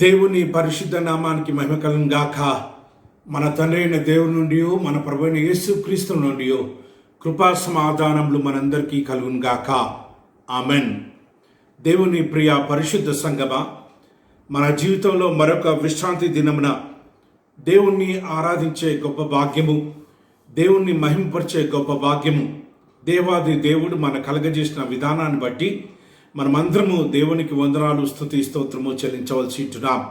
దేవుని పరిశుద్ధ నామానికి మహిమ కలుగును గాక. మన తండ్రి అయిన దేవుని నుండి మన ప్రభువైన యేసుక్రీస్తు నుండి కృపా సమాధానములు మనందరికీ కలుగును గాక. ఆమెన్. దేవుని ప్రియ పరిశుద్ధ సంగమా, మన జీవితంలో మరొక విశ్రాంతి దినమున దేవుణ్ణి ఆరాధించే గొప్ప భాగ్యము, దేవుణ్ణి మహిమపరిచే గొప్ప భాగ్యము దేవాది దేవుడు మన కలగజేసిన విధానాన్ని బట్టి మనమందరము దేవునికి వందనాలు, స్తుతి, స్తోత్రము చెల్లించవలసి ఉంటున్నాం.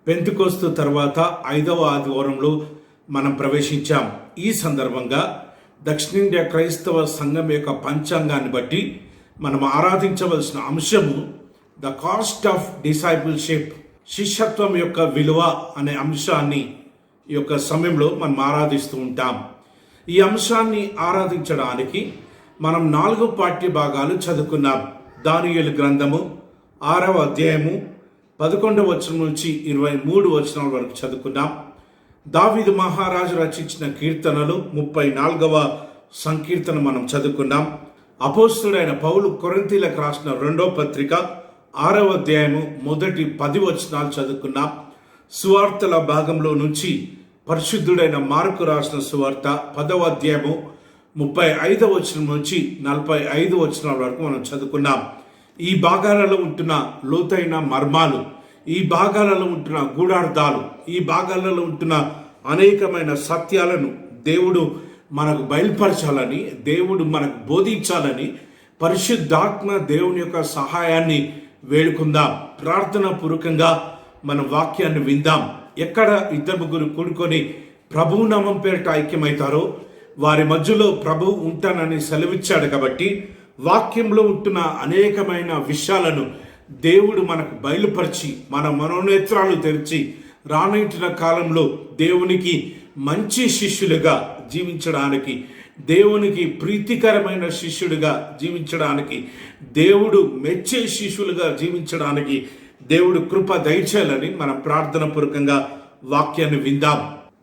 పెంతెకోస్తు తర్వాత 5వ ఆదివారంలో మనం ప్రవేశించాం. ఈ సందర్భంగా దక్షిణేండియా క్రైస్తవ సంఘం యొక్క పంచాంగాన్ని బట్టి మనం ఆరాధించవలసిన అంశము ద కాస్ట్ ఆఫ్ డిసైపుల్షిప్, శిష్యత్వం యొక్క విలువ అనే అంశాన్ని ఈ యొక్క సమయంలో మనం ఆరాధిస్తూ ఉంటాం. ఈ అంశాన్ని ఆరాధించడానికి మనం 4 పాఠ్య భాగాలు చదువుకున్నాం. దానియేలు గ్రంథము 6వ అధ్యాయము 11వ వచనం నుంచి 23 వచనాల వరకు చదువుకున్నాం. దావీదు మహారాజు రచించిన కీర్తనలు 34వ సంకీర్తన మనం చదువుకున్నాం. అపోస్తలుడైన పౌలు కొరింథీయులకు రాసిన 2వ పత్రిక 6వ అధ్యాయము మొదటి 10 వచనాలు చదువుకున్నాం. సువార్తల భాగంలో నుంచి పరిశుద్ధుడైన మార్కు రాసిన సువార్త 10వ అధ్యాయము 35వ వచనం నుంచి 45 వచనాల వరకు మనం చదువుకున్నాం. ఈ భాగాలలో ఉంటున్న లోతైన మర్మాలు, ఈ భాగాలలో ఉంటున్న గూఢార్థాలు, ఈ భాగాలలో ఉంటున్న అనేకమైన సత్యాలను దేవుడు మనకు బయలుపరచాలని, దేవుడు మనకు బోధించాలని పరిశుద్ధాత్మ దేవుని యొక్క సహాయాన్ని వేడుకుందాం. ప్రార్థన పూర్వకంగా మన వాక్యాన్ని విందాం. ఎక్కడ 2-3 కూడుకొని ప్రభువు నామం పేరిట ఐక్యమవుతారో వారి మధ్యలో ప్రభువు ఉంటానని సెలవిచ్చాడు. కాబట్టి వాక్యంలో ఉంటున్న అనేకమైన విషయాలను దేవుడు మనకు బయలుపరిచి మన మనోనేత్రాలు తెరిచి రానున్న కాలంలో దేవునికి మంచి శిష్యులుగా జీవించడానికి, దేవునికి ప్రీతికరమైన శిష్యుడిగా జీవించడానికి, దేవుడు మెచ్చే శిష్యులుగా జీవించడానికి దేవుడు కృప దయచేయాలని మనం ప్రార్థన పూర్వకంగా వాక్యాన్ని విందాం.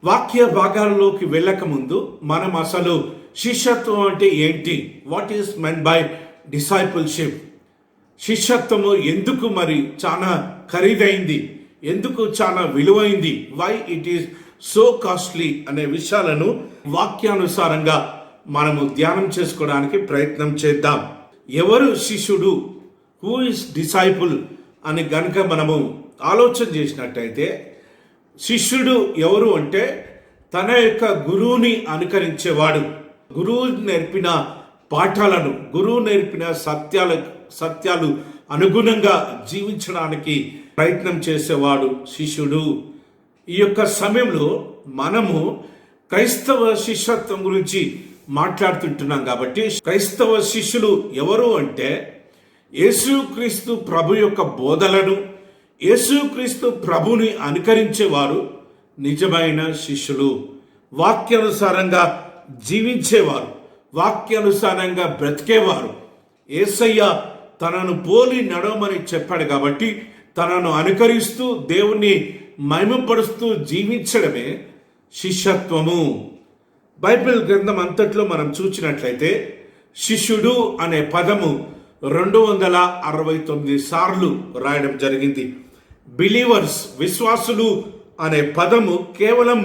వాక్య భాగాలలోకి వెళ్ళక ముందు మనం అసలు శిష్యత్వం అంటే ఏంటి, what is meant by discipleship, శిష్యత్వము ఎందుకు మరి చాలా ఖరీదైంది, ఎందుకు చాలా విలువైంది, why it is so costly అనే విషయాలను వాక్యానుసారంగా మనము ధ్యానం చేసుకోవడానికి ప్రయత్నం చేద్దాం. ఎవరు శిష్యుడు, హూ ఇస్ డిసైపుల్ అని గనుక మనము ఆలోచన చేసినట్టయితే, శిష్యుడు ఎవరు అంటే తన యొక్క గురువుని అనుకరించేవాడు, గురువు నేర్పిన పాఠాలను, గురువు నేర్పిన సత్యాలు అనుగుణంగా జీవించడానికి ప్రయత్నం చేసేవాడు శిష్యుడు. ఈ యొక్క సమయంలో మనము క్రైస్తవ శిష్యత్వం గురించి మాట్లాడుతుంటున్నాం. కాబట్టి క్రైస్తవ శిష్యులు ఎవరు అంటే యేసుక్రీస్తు ప్రభు యొక్క బోధలను, యేసుక్రీస్తు ప్రభుని అనుకరించేవారు నిజమైన శిష్యులు. వాక్యానుసారంగా జీవించేవారు, వాక్యానుసారంగా బ్రతికేవారు. యేసయ్య తనను పోలి నడవమని చెప్పాడు. కాబట్టి తనను అనుకరిస్తూ దేవుణ్ణి మహిమపరుస్తూ జీవించడమే శిష్యత్వము. బైబిల్ గ్రంథం అంతట్లో మనం చూసినట్లయితే శిష్యుడు అనే పదము 269 సార్లు రాయడం జరిగింది. బిలీవర్స్, విశ్వాసులు అనే పదము కేవలం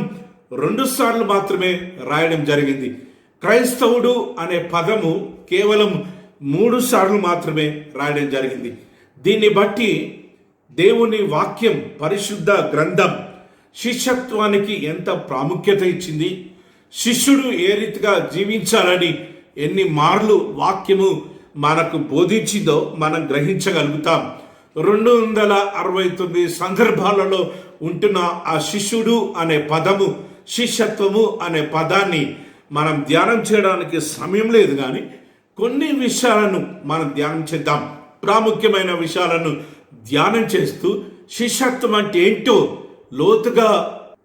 2 సార్లు మాత్రమే రాయడం జరిగింది. క్రైస్తవుడు అనే పదము కేవలం 3 సార్లు మాత్రమే రాయడం జరిగింది. దీన్ని బట్టి దేవుని వాక్యం, పరిశుద్ధ గ్రంథం శిష్యత్వానికి ఎంత ప్రాముఖ్యత ఇచ్చింది, శిష్యుడు ఏ రీతిగా జీవించాలని ఎన్ని మార్లు వాక్యము మనకు బోధించిందో మనం గ్రహించగలుగుతాం. 269 సందర్భాలలో ఉంటున్న ఆ శిష్యుడు అనే పదము, శిష్యత్వము అనే పదాన్ని మనం ధ్యానం చేయడానికి సమయం లేదు, కానీ కొన్ని విషయాలను మనం ధ్యానం చేద్దాం. ప్రాముఖ్యమైన విషయాలను ధ్యానం చేస్తూ శిష్యత్వం అంటే ఏంటో లోతుగా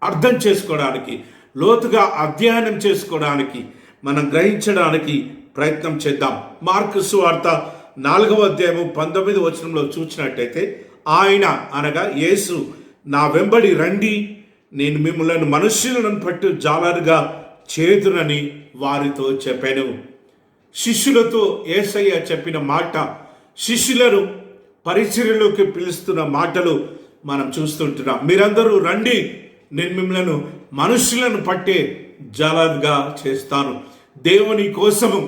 అర్థం చేసుకోవడానికి, లోతుగా అధ్యయనం చేసుకోవడానికి, మనం గ్రహించడానికి ప్రయత్నం చేద్దాం. మార్కు సువార్త 4వ అధ్యాయము 19వ వచనంలో చూసినట్టయితే, ఆయన అనగా యేసు, నా వెంబడి రండి, నేను మిమ్మల్ని మనుష్యులను పట్టు జాలరుగా చేదునని వారితో చెప్పాను. శిష్యులతో యేసయ్య చెప్పిన మాట, శిష్యులను పరిచర్యలోకి పిలుస్తున్న మాటలు మనం చూస్తుంటున్నాం. మీరందరూ రండి, నేను మిమ్మల్ని మనుషులను పట్టే జాలగా చేస్తాను. దేవుని కోసము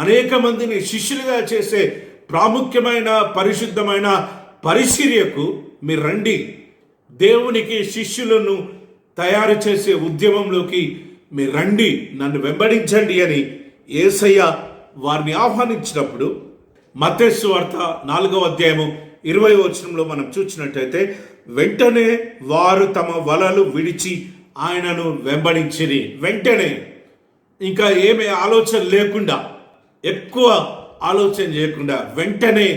అనేక మందిని శిష్యులుగా చేసే ప్రాముఖ్యమైన పరిశుద్ధమైన పరిచర్యకు మీరు రండి. దేవునికి శిష్యులను తయారు చేసే ఉద్యమంలోకి మీరు రండి, నన్ను వెంబడించండి అని యేసయ్య వారిని ఆహ్వానించినప్పుడు మత్తయి సువార్త 4వ అధ్యాయము 20వ వచనంలో మనం చూసినట్టయితే, వెంటనే వారు తమ వలలు విడిచి ఆయనను వెంబడించిరి. వెంటనే, ఇంకా ఏమీ ఆలోచన లేకుండా, ఎక్కువ ఆలోచన చేయకుండా వెంటనే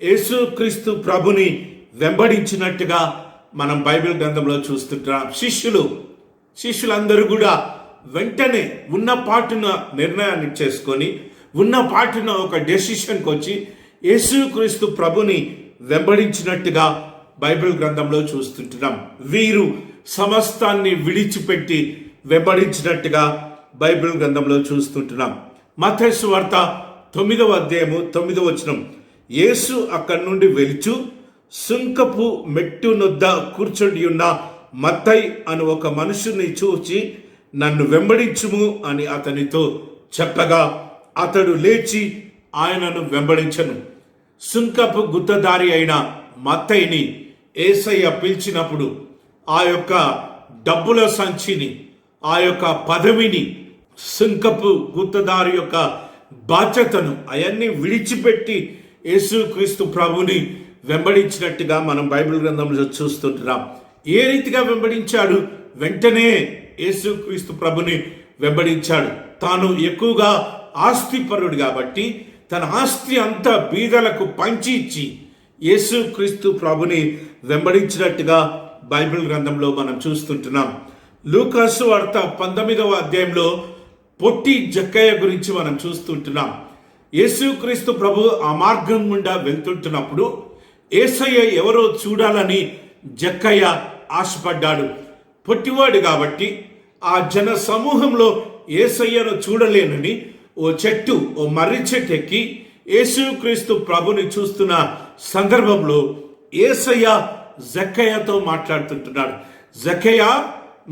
యేసుక్రీస్తు ప్రభుని వెంబడించినట్టుగా మనం బైబిల్ గ్రంథంలో చూస్తుంటాం. శిష్యులందరూ కూడా వెంటనే ఉన్న పాటున నిర్ణయాన్ని చేసుకొని, ఉన్న పాటున ఒక డెసిషన్కి వచ్చి యేసుక్రీస్తు ప్రభుని వెంబడించినట్టుగా బైబిల్ గ్రంథంలో చూస్తుంటున్నాం. వీరు సమస్తాన్ని విడిచిపెట్టి వెంబడించినట్టుగా బైబిల్ గ్రంథంలో చూస్తుంటున్నాం. మత్తయి సువార్త 9వ అధ్యాయము 9వ వచనం, యేసు అక్కడి నుండి వెలుచు సుంకపు మెట్టు నొద్ద కూర్చొని ఉన్న మత్తయి అను ఒక మనుషుని చూచి, నన్ను వెంబడించుము అని అతనితో చెప్పగా అతడు లేచి ఆయనను వెంబడించను. సుంకపు గుత్తదారి అయిన మత్తయిని యేసయ్య పిలిచినప్పుడు ఆ యొక్క డబ్బుల సంచిని, ఆ యొక్క పదవిని, సుంకపు గుత్తదారి యొక్క బాధ్యతను అవన్నీ విడిచిపెట్టి యేసుక్రీస్తు ప్రభుని వెంబడించినట్టుగా మనం బైబిల్ గ్రంథంలో చూస్తుంటున్నాం. ఏ రీతిగా వెంబడించాడు? వెంటనే యేసుక్రీస్తు ప్రభుని వెంబడించాడు. తాను ఎక్కువగా ఆస్తిపరుడు కాబట్టి తన ఆస్తి అంతా బీదలకు పంచి ఇచ్చి యేసుక్రీస్తు ప్రభుని వెంబడించినట్టుగా బైబిల్ గ్రంథంలో మనం చూస్తుంటున్నాం. లూకాసు వార్త 19వ అధ్యాయంలో పొట్టి జక్కయ్య గురించి మనం చూస్తుంటున్నాం. యేసుక్రీస్తు ప్రభు ఆ మార్గం గుండా వెళ్తుంటున్నప్పుడు యేసయ్య ఎవరో చూడాలని జక్కయ్య ఆశపడ్డాడు. పొట్టివాడు కాబట్టి ఆ జన సమూహంలో యేసయ్యను చూడలేనని ఓ మర్రి చెట్టు ఎక్కి యేసుక్రీస్తు ప్రభుని చూస్తున్న సందర్భంలో యేసయ్య జక్కయ్యతో మాట్లాడుతుంటున్నాడు. జక్కయ్య,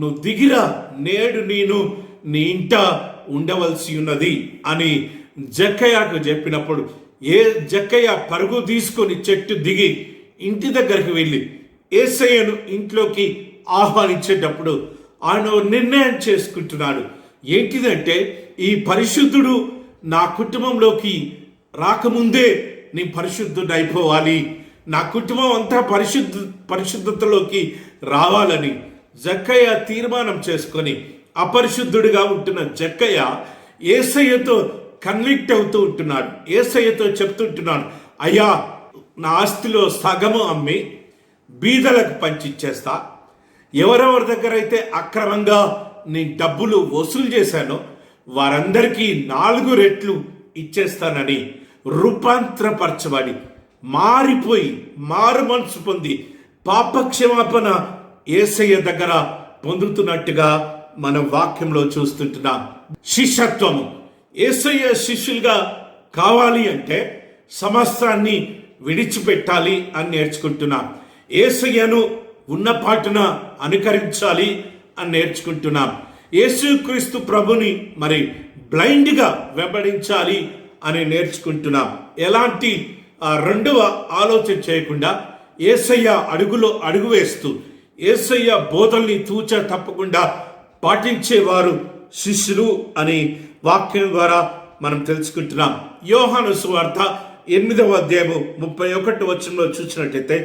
నువ్వు దిగిరా, నేడు నేను నీ ఇంట ఉండవలసి ఉన్నది అని జక్కయ్యకు చెప్పినప్పుడు జక్కయ్య పరుగు తీసుకొని చెట్టు దిగి ఇంటి దగ్గరికి వెళ్ళి యేసయ్యను ఇంట్లోకి ఆహ్వానించేటప్పుడు ఆయన నిర్ణయం చేసుకుంటున్నాడు. ఏంటిదంటే, ఈ పరిశుద్ధుడు నా కుటుంబంలోకి రాకముందే నేను పరిశుద్ధుడు అయిపోవాలి, నా కుటుంబం అంతా పరిశుద్ధతలోకి రావాలని జక్కయ్య తీర్మానం చేసుకొని అపరిశుద్ధుడిగా ఉంటున్న జక్కయ్య యేసయ్యతో కన్విక్ట్ అవుతూ ఉంటున్నాడు. యేసయ్యతో చెప్తుంటున్నాడు, అయ్యా, నా ఆస్తిలో సగము అమ్మి బీదలకు పంచిచ్చేస్తా, ఎవరెవరి దగ్గర అయితే అక్రమంగా నేను డబ్బులు వసూలు చేశానో వారందరికీ 4 రెట్లు ఇచ్చేస్తానని రూపాంతరపరచబడి మారిపోయి మారు మనసు పొంది పాపక్షమాపణ యేసయ్య దగ్గర పొందుతున్నట్టుగా మనం వాక్యంలో చూస్తుంటున్నాం. శిష్యత్వము, యేసయ్య శిష్యులుగా కావాలి అంటే సమస్తాన్ని విడిచిపెట్టాలి అని నేర్చుకుంటున్నాం. యేసయ్యను ఉన్నపాటున అనుకరించాలి అని నేర్చుకుంటున్నాం. యేసుక్రీస్తు ప్రభుని మరి బ్లైండ్గా వెంబడించాలి అని నేర్చుకుంటున్నాం. ఎలాంటి రెండవ ఆలోచన చేయకుండా యేసయ్య అడుగులో అడుగు వేస్తూ యేసయ్య బోధల్ని తూచా తప్పకుండా పాటించేవారు శిష్యులు అని వాక్యం ద్వారా మనం తెలుసుకుంటున్నాం. యోహాను సువార్త 8వ అధ్యాయము 31వ వచనంలో చూసినట్టయితే,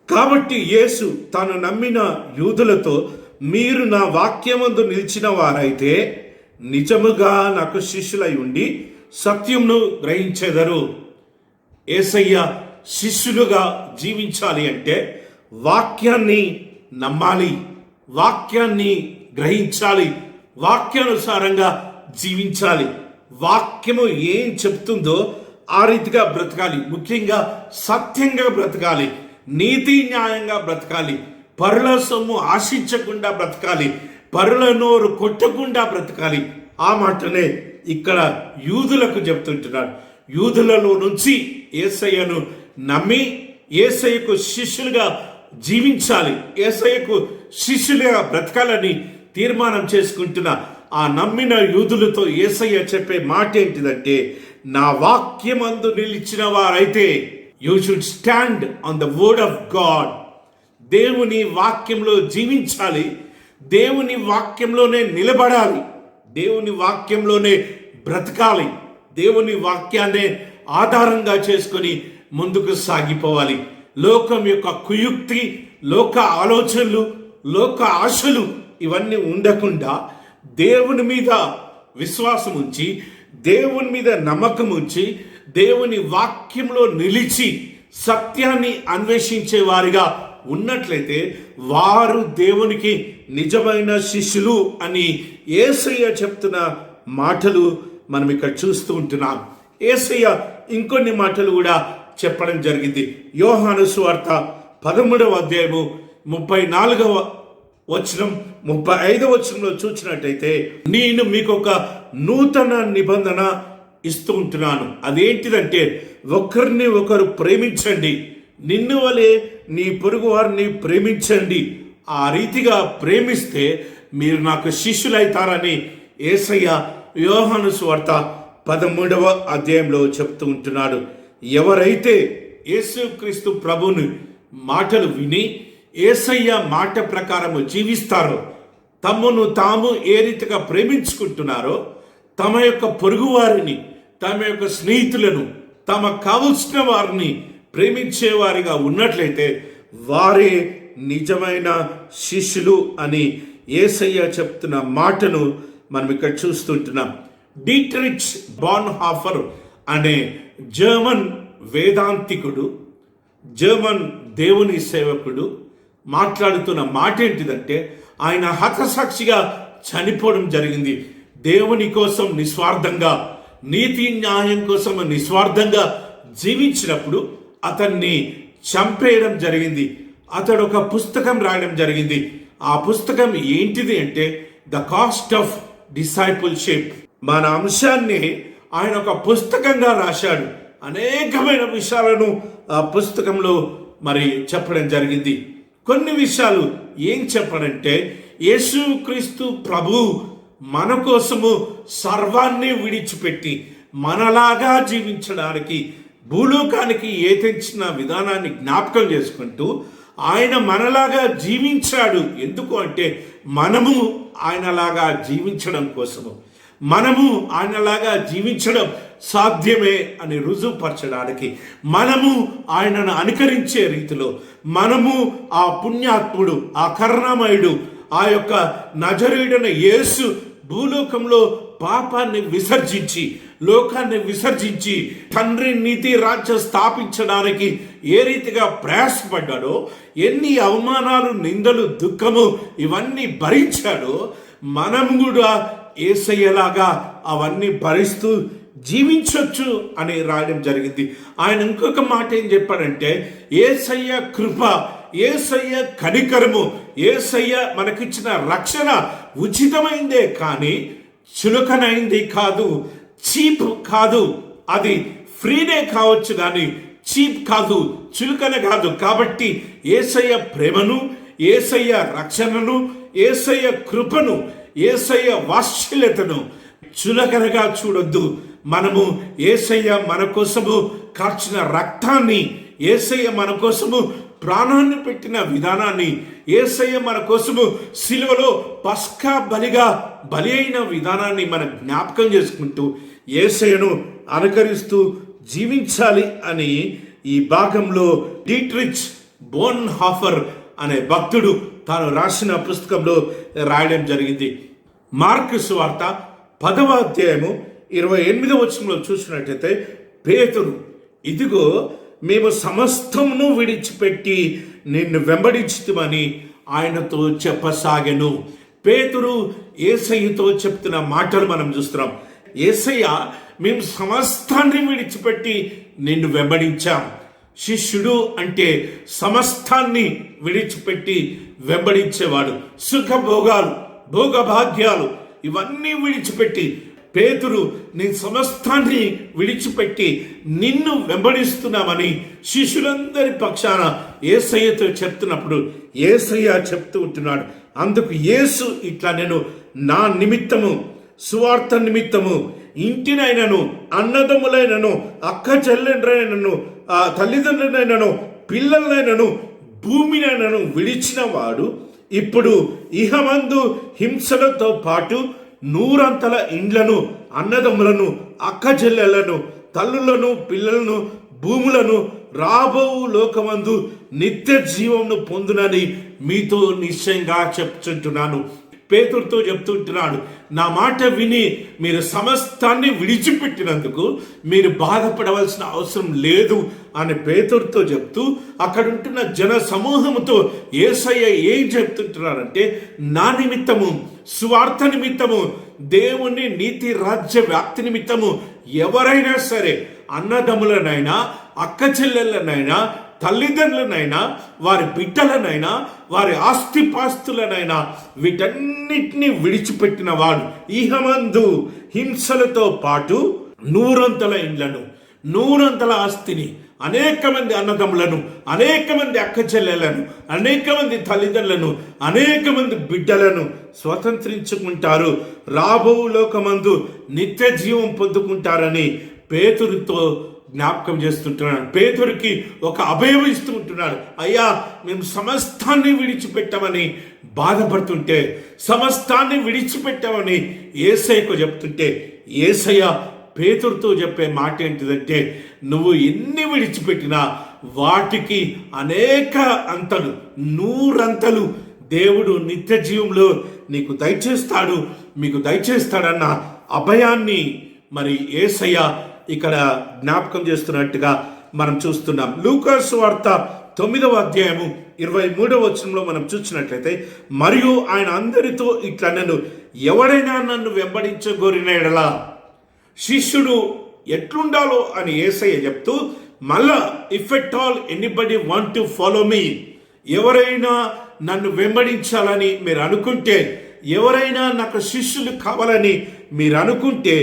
కాబట్టి యేసు తాను నమ్మిన యూదులతో, మీరు నా వాక్యమందు నిలిచిన వారైతే నిజముగా నాకు శిష్యులై ఉండి సత్యంను గ్రహించెదరు. యేసయ్య శిష్యులుగా జీవించాలి అంటే వాక్యాన్ని నమ్మాలి, వాక్యాన్ని గ్రహించాలి, వాక్యానుసారంగా జీవించాలి. వాక్యము ఏం చెప్తుందో ఆ రీతిగా బ్రతకాలి. ముఖ్యంగా సత్యంగా బ్రతకాలి, నీతి న్యాయంగా బ్రతకాలి, పరుల సొమ్ము ఆశించకుండా బ్రతకాలి, పరుల నోరు కొట్టకుండా బ్రతకాలి. ఆ మాటనే ఇక్కడ యూదులకు చెప్తుంటున్నాడు. యూదులలో నుంచి యేసయ్యను నమ్మి యేసయ్యకు శిష్యులుగా జీవించాలి, యేసయ్యకు శిష్యులుగా బ్రతకాలని తీర్మానం చేసుకుంటున్న ఆ నమ్మిన యూదులతో యేసయ్య చెప్పే మాట ఏంటిదంటే, నా వాక్యమందు నిలిచిన వారైతే you should stand on the word of God. దేవుని వాక్యంలో జీవించాలి, దేవుని వాక్యంలోనే నిలబడాలి, దేవుని వాక్యంలోనే బ్రతకాలి, దేవుని వాక్యాన్నే ఆధారంగా చేసుకొని ముందుకు సాగిపోవాలి. లోకం యొక్క కుయుక్తి, లోక ఆలోచనలు, లోక ఆశలు ఇవన్నీ ఉండకుండా దేవుని మీద విశ్వాసం ఉంచి, దేవుని మీద నమ్మకం ఉంచి, దేవుని వాక్యంలో నిలిచి సత్యాన్ని అన్వేషించే వారిగా ఉన్నట్లయితే వారు దేవునికి నిజమైన శిష్యులు అని యేసయ్య చెప్తున్న మాటలు మనం ఇక్కడ చూస్తూ ఉంటున్నాం. యేసయ్య ఇంకొన్ని మాటలు కూడా చెప్పడం జరిగింది. యోహాను సువార్త 13వ అధ్యాయము 34వ వచనం 35వ వచనంలో చూసినట్టయితే, నేను మీకు ఒక నూతన నిబంధన ఇస్తూ ఉంటున్నాను. అదేంటిదంటే, ఒకరిని ఒకరు ప్రేమించండి, నిన్ను వలె నీ పొరుగు వారిని ప్రేమించండి. ఆ రీతిగా ప్రేమిస్తే మీరు నాకు శిష్యులైతారని యేసయ్య యోహాను సువార్త 13వ అధ్యాయంలో చెప్తూ ఉంటున్నాడు. ఎవరైతే యేసుక్రీస్తు ప్రభుని మాటలు విని యేసయ్య మాట ప్రకారము జీవిస్తారో, తమను తాము ఏ రీతిగా ప్రేమించుకుంటున్నారో, తమ యొక్క పొరుగు వారిని, తమ యొక్క స్నేహితులను, తమ కావలసిన వారిని ప్రేమించేవారిగా ఉన్నట్లయితే వారే నిజమైన శిష్యులు అని యేసయ్య చెప్తున్న మాటను మనం ఇక్కడ చూస్తుంటున్నాం. డీట్రిచ్ బాన్హాఫర్ అనే జర్మన్ వేదాంతికుడు, జర్మన్ దేవుని సేవకుడు మాట్లాడుతున్న మాట ఏంటిదంటే, ఆయన హతసాక్షిగా చనిపోవడం జరిగింది. దేవుని కోసం నిస్వార్థంగా, నీతి న్యాయం కోసం నిస్వార్థంగా జీవించినప్పుడు అతన్ని చంపేయడం జరిగింది. అతడు ఒక పుస్తకం రాయడం జరిగింది. ఆ పుస్తకం ఏంటిది అంటే, ద కాస్ట్ ఆఫ్ డిసైపుల్షిప్. మన అంశాన్ని ఆయన ఒక పుస్తకంగా రాశాడు. అనేకమైన విషయాలను ఆ పుస్తకంలో మరి చెప్పడం జరిగింది. కొన్ని విషయాలు ఏం చెప్పడంటే, యేసుక్రీస్తు ప్రభు మన కోసము సర్వాన్ని విడిచిపెట్టి మనలాగా జీవించడానికి భూలోకానికి తెచ్చిన విధానాన్ని జ్ఞాపకం చేసుకుంటూ ఆయన మనలాగా జీవించాడు. ఎందుకు అంటే, మనము ఆయనలాగా జీవించడం కోసము, మనము ఆయనలాగా జీవించడం సాధ్యమే అని రుజువుపరచడానికి, మనము ఆయనను అనుకరించే రీతిలో, మనము ఆ పుణ్యాత్ముడు, ఆ కరుణామయుడు, ఆ యొక్క నజరేయుడైన యేసు భూలోకంలో పాపాన్ని విసర్జించి, లోకాన్ని విసర్జించి తండ్రి నీతి రాజ్యం స్థాపించడానికి ఏ రీతిగా ప్రయాసపడ్డాడో, ఎన్ని అవమానాలు, నిందలు, దుఃఖము ఇవన్నీ భరించాడో, మనం కూడా యేసయ్యలాగా అవన్నీ భరిస్తూ జీవించవచ్చు అని రాయడం జరిగింది. ఆయన ఇంకొక మాట ఏం చెప్పాడంటే, యేసయ్య కృప, యేసయ్య కనికరము, యేసయ్య మనకిచ్చిన రక్షణ ఉచితమైందే కానీ చులకనైంది కాదు, చీప్ కాదు. అది ఫ్రీనే కావచ్చు కానీ చీప్ కాదు, చులకన కాదు. కాబట్టి యేసయ్య ప్రేమను, యేసయ్య రక్షణను, యేసయ్య కృపను, యేసయ్య వాత్సల్యతను చులకనగా చూడొద్దు. మనము యేసయ్య మన కోసము కార్చిన రక్తాన్ని, యేసయ్య మన కోసము ప్రాణాన్ని పెట్టిన విధానాన్ని, యేసయ్య మన కోసము సిలువలో పస్కా బలిగా బలి అయిన విధానాన్ని మనం జ్ఞాపకం చేసుకుంటూ యేసయ్యను అనుకరిస్తూ జీవించాలి అని ఈ భాగంలో డీట్రిచ్ బోన్హాఫర్ అనే భక్తుడు తాను రాసిన పుస్తకంలో రాయడం జరిగింది. మార్కు సువార్త 10వ అధ్యాయము 28వ వచనంలో చూసినట్టయితే, పేతురు, ఇదిగో మేము సమస్తమును విడిచిపెట్టి నిన్ను వెంబడించుమని ఆయనతో చెప్పసాగెను. పేతురు యేసయ్యతో చెప్తున్న మాటలు మనం చూస్తున్నాం. యేసయ్య, మేము సమస్తాన్ని విడిచిపెట్టి నిన్ను వెంబడించాం. శిష్యుడు అంటే సమస్తాన్ని విడిచిపెట్టి వెంబడించేవాడు. సుఖభోగాలు, భోగభాగ్యాలు ఇవన్నీ విడిచిపెట్టి పేతురు నీ సమస్తాన్ని విడిచిపెట్టి నిన్ను వెంబడిస్తున్నామని శిష్యులందరి పక్షాన యేసయ్యతో చెప్తున్నప్పుడు యేసయ్య చెప్తూ ఉంటున్నాడు. అందుకు యేసు ఇట్లా, నేను నా నిమిత్తము, సువార్త నిమిత్తము ఇంటినైనను, అన్నదమ్ములైనను, అక్క చెల్లెండ్రైనను, తల్లిదండ్రులైనను, పిల్లలైనను, భూమినైనను విడిచిన వాడు ఇప్పుడు ఇహమందు హింసలతో పాటు 100 ఇండ్లను, అన్నదమ్ములను, అక్క చెల్లెలను, తల్లులను, పిల్లలను, భూములను రాబో లోకమందు నిత్య జీవమును పొందునని మీతో నిశ్చయంగా చెప్తుంటున్నాను. పేతురుతో చెప్తుంటున్నాడు, నా మాట విని మీరు సమస్తాన్ని విడిచిపెట్టినందుకు మీరు బాధపడవలసిన అవసరం లేదు అని పేతురుతో చెప్తూ అక్కడ ఉంటున్న జన సమూహముతో యేసయ్య ఏం చెప్తుంటున్నారంటే, నా నిమిత్తము, సువార్త నిమిత్తము, దేవుని నీతి రాజ్య వ్యాప్తి నిమిత్తము ఎవరైనా సరే, అన్నదమ్ములనైనా, అక్క చెల్లెళ్ళనైనా, తల్లిదండ్రులనైనా, వారి బిడ్డలనైనా, వారి ఆస్తిపాస్తులనైనా వీటన్నిటినీ విడిచిపెట్టిన వాడు ఇహమందు హింసలతో పాటు 100 ఇండ్లను, 100 ఆస్తిని, అనేక మంది అన్నదమ్ములను, అనేక మంది అక్క చెల్లెలను, అనేక మంది తల్లిదండ్రులను, అనేక మంది బిడ్డలను స్వతంత్రించుకుంటారు, రాబో లోకమందు నిత్య జీవం పొందుకుంటారని పేతురుతో జ్ఞాపకం చేస్తుంటున్నాడు. పేతురికి ఒక అభయం ఇస్తూ ఉంటున్నాడు. అయ్యా, మేము సమస్తాన్ని విడిచిపెట్టామని బాధపడుతుంటే, సమస్తాన్ని విడిచిపెట్టామని యేసయ్యకు చెప్తుంటే, యేసయ్య పేతురుతో చెప్పే మాట ఏంటిదంటే, నువ్వు ఎన్ని విడిచిపెట్టినా వాటికి అనేక అంతలు, 100 దేవుడు నిత్య జీవంలో నీకు దయచేస్తాడు, మీకు దయచేస్తాడన్న అభయాన్ని మరి యేసయ్య ఇక్కడ జ్ఞాపకం చేస్తున్నట్టుగా మనం చూస్తున్నాం. లూకా సువార్త 9వ అధ్యాయము 23వ వచనంలో మనం చూసినట్లయితే, మరియు ఆయన అందరితో ఇట్లా, నేను ఎవడైనా నన్ను వెంబడించగోరిన ఎడలా శిష్యుడు ఎట్లుండాలో అని యేసయ్య చెప్తూ, మళ్ళా if at all anybody want to follow me, ఎవరైనా నన్ను వెంబడించాలని మీరు అనుకుంటే, ఎవరైనా నాకు శిష్యులు కావాలని మీరు అనుకుంటే,